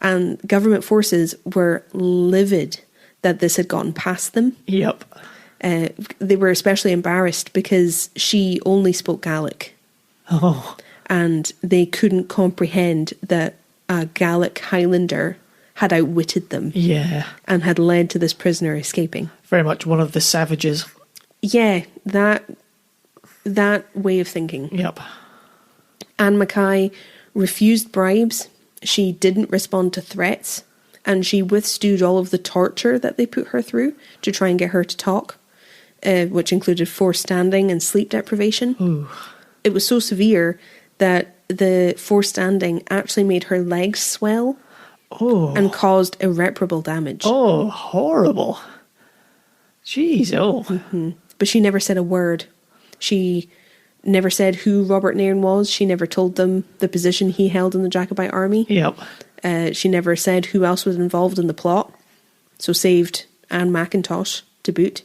and government forces were livid that this had gotten past them. Yep. They were especially embarrassed because she only spoke Gaelic. Oh. And they couldn't comprehend that a Gaelic Highlander had outwitted them. Yeah. And had led to this prisoner escaping. Very much one of the savages. Yeah, that way of thinking. Yep. Anne Mackay refused bribes. She didn't respond to threats. And she withstood all of the torture that they put her through to try and get her to talk, which included forced standing and sleep deprivation. Ooh. It was so severe that the forced standing actually made her legs swell and caused irreparable damage. Oh, horrible. Jeez, oh. Mm-hmm. But she never said a word. She never said who Robert Nairn was. She never told them the position he held in the Jacobite army. Yep. She never said who else was involved in the plot. So saved Anne Mackintosh to boot.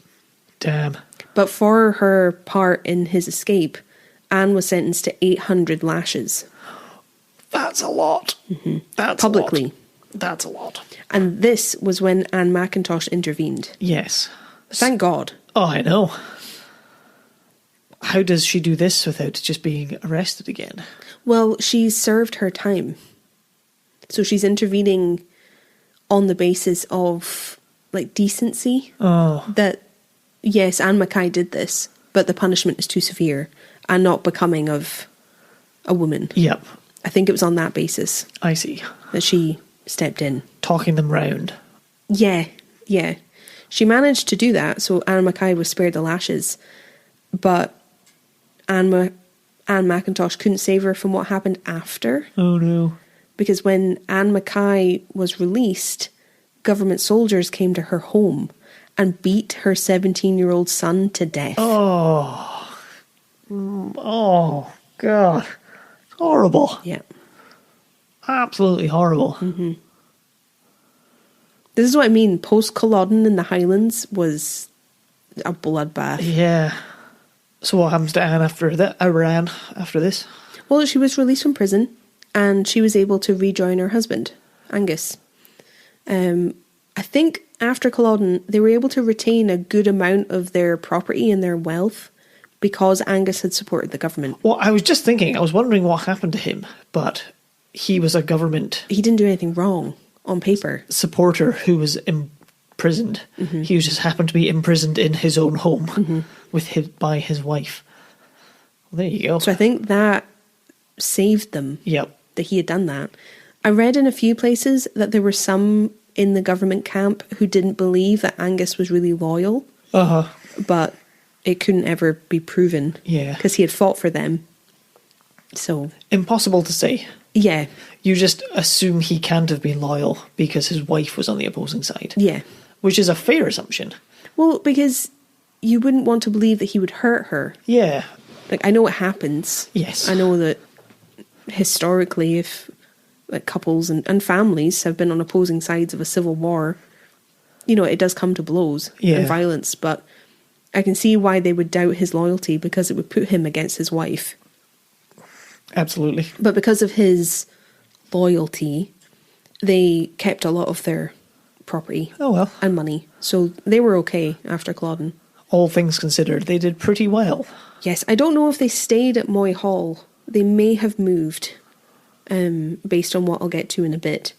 Damn. But for her part in his escape, Anne was sentenced to 800 lashes. That's a lot. Mm-hmm. That's publicly. A lot. That's a lot. And this was when Anne Mackintosh intervened. Yes. Thank God. Oh, I know. How does she do this without just being arrested again? Well, she's served her time. So she's intervening on the basis of, like, decency. Oh. That, yes, Anne Mackay did this, but the punishment is too severe and not becoming of a woman. Yep. I think it was on that basis. I see. That she stepped in. Talking them round. Yeah. She managed to do that, so Anne Mackay was spared the lashes. But Anne Mackintosh couldn't save her from what happened after. Oh, no. Because when Anne Mackay was released, government soldiers came to her home and beat her 17-year-old son to death. Oh, God. Horrible. Yeah. Absolutely horrible. Mm-hmm. This is what I mean. Post-Culloden in the Highlands was a bloodbath. Yeah. So what happens to Anne after that? Anne after this? Well, she was released from prison and she was able to rejoin her husband, Angus. I think after Culloden, they were able to retain a good amount of their property and their wealth because Angus had supported the government. Well, I was just thinking, I was wondering what happened to him, but he was a government... He didn't do anything wrong on paper. ...supporter who was imprisoned. He just happened to be imprisoned in his own home by his wife. Well, there you go. So I think that saved them. Yep. That he had done that. I read in a few places that there were some in the government camp who didn't believe that Angus was really loyal. But it couldn't ever be proven. Yeah. Because he had fought for them. So. Impossible to say. Yeah. You just assume he can't have been loyal because his wife was on the opposing side. Yeah. Which is a fair assumption. Well, because you wouldn't want to believe that he would hurt her. Yeah. Like, I know it happens. Yes. I know that historically, if like couples and families have been on opposing sides of a civil war, you know, it does come to blows and violence. But I can see why they would doubt his loyalty, because it would put him against his wife. Absolutely. But because of his loyalty, they kept a lot of their property and money. So they were okay after Culloden. All things considered, they did pretty well. Yes, I don't know if they stayed at Moy Hall. They may have moved, based on what I'll get to in a bit.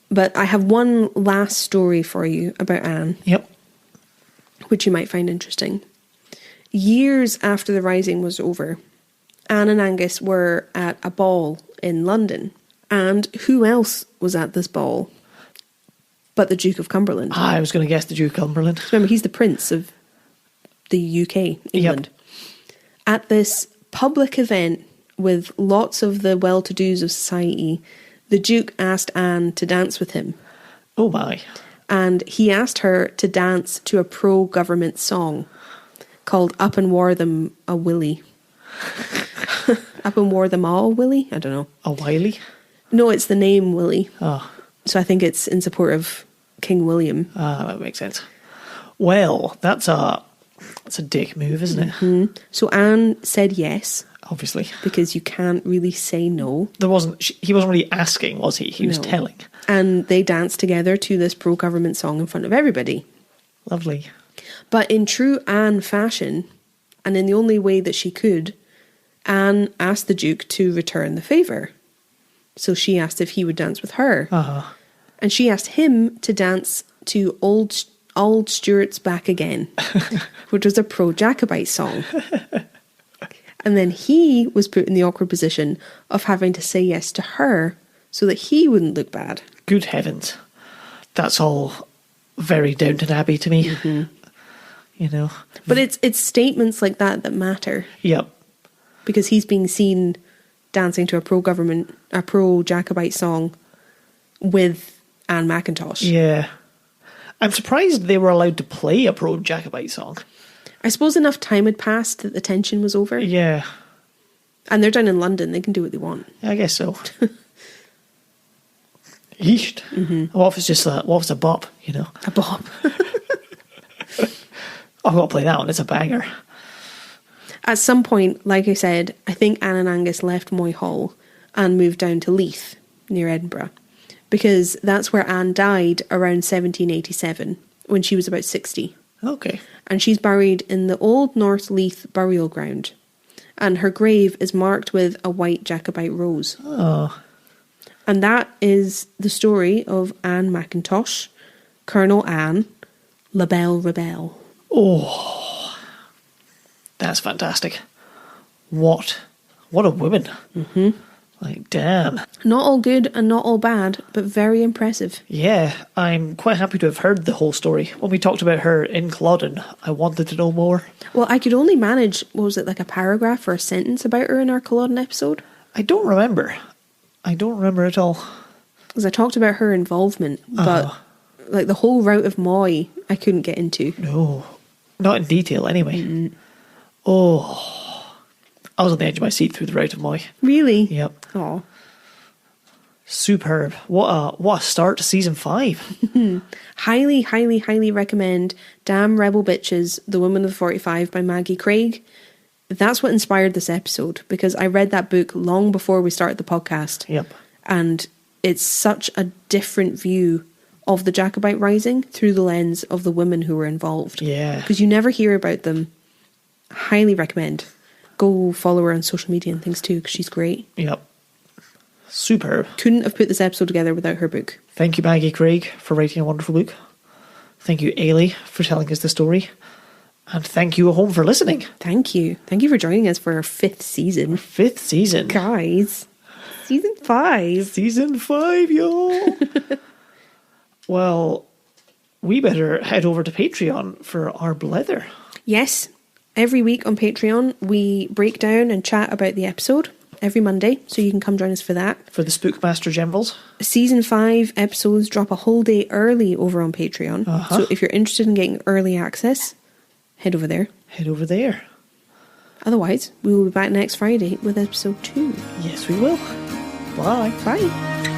But I have one last story for you about Anne. Yep. Which you might find interesting. Years after the Rising was over, Anne and Angus were at a ball in London. And who else was at this ball but the Duke of Cumberland? I was going to guess the Duke of Cumberland. Remember, he's the Prince of the UK, England. Yep. At this public event with lots of the well-to-dos of society, the Duke asked Anne to dance with him. Oh my. And he asked her to dance to a pro-government song called Up and War Them a Willie. Up and War Them All Willie? I don't know. A Wiley? No, it's the name Willie. Oh. So I think it's in support of King William. Ah, that makes sense. Well, that's a dick move, isn't it? So Anne said yes. Obviously. Because you can't really say no. He wasn't really asking, was he? He was telling. And they danced together to this pro-government song in front of everybody. Lovely. But in true Anne fashion, and in the only way that she could, Anne asked the Duke to return the favour. So she asked if he would dance with her. And she asked him to dance to Old Stuart's Back Again, which was a pro-Jacobite song. And then he was put in the awkward position of having to say yes to her so that he wouldn't look bad. Good heavens. That's all very Downton Abbey to me. You know. But it's statements like that that matter. Yep. Because he's being seen dancing to a pro-Jacobite song with Anne Mackintosh. Yeah. I'm surprised they were allowed to play a pro-Jacobite song. I suppose enough time had passed that the tension was over. Yeah. And they're down in London, they can do what they want. Yeah, I guess so. Yeesh. What if it's just what if it's a bop, you know? A bop. I've got to play that one, it's a banger. At some point, like I said, I think Anne and Angus left Moy Hall and moved down to Leith, near Edinburgh, because that's where Anne died around 1787, when she was about 60. Okay. And she's buried in the Old North Leith burial ground. And her grave is marked with a white Jacobite rose. Oh. And that is the story of Anne Mackintosh, Colonel Anne, La Belle Rebelle. Oh. That's fantastic. What a woman. Like, damn. Not all good and not all bad, but very impressive. Yeah, I'm quite happy to have heard the whole story. When we talked about her in Culloden, I wanted to know more. Well, I could only manage, what was it, like a paragraph or a sentence about her in our Culloden episode? I don't remember at all. Because I talked about her involvement, but like the whole route of Moy, I couldn't get into. No, not in detail anyway. Oh, I was on the edge of my seat through the route of Moy. Really? Yep. Oh. Superb. What a start to season 5. Highly, highly, highly recommend Damn Rebel Bitches, The Woman of the 45 by Maggie Craig. That's what inspired this episode, because I read that book long before we started the podcast. Yep. And it's such a different view of the Jacobite Rising through the lens of the women who were involved. Yeah. Because you never hear about them. Highly recommend. Go follow her on social media and things too, because she's great. Yep. Superb. Couldn't have put this episode together without her book. Thank you, Maggie Craig, for writing a wonderful book. Thank you, Eilidh, for telling us the story. And thank you at home for listening. Thank you. Thank you for joining us for our 5th season. 5th season. Guys, season 5. Season 5, y'all. Well, we better head over to Patreon for our blether. Yes. Every week on Patreon, we break down and chat about the episode every Monday, so you can come join us for that. For the Spookmaster Generals. Season 5 episodes drop a whole day early over on Patreon. So if you're interested in getting early access, head over there. Head over there. Otherwise, we will be back next Friday with episode 2. Yes, we will. Bye. Bye.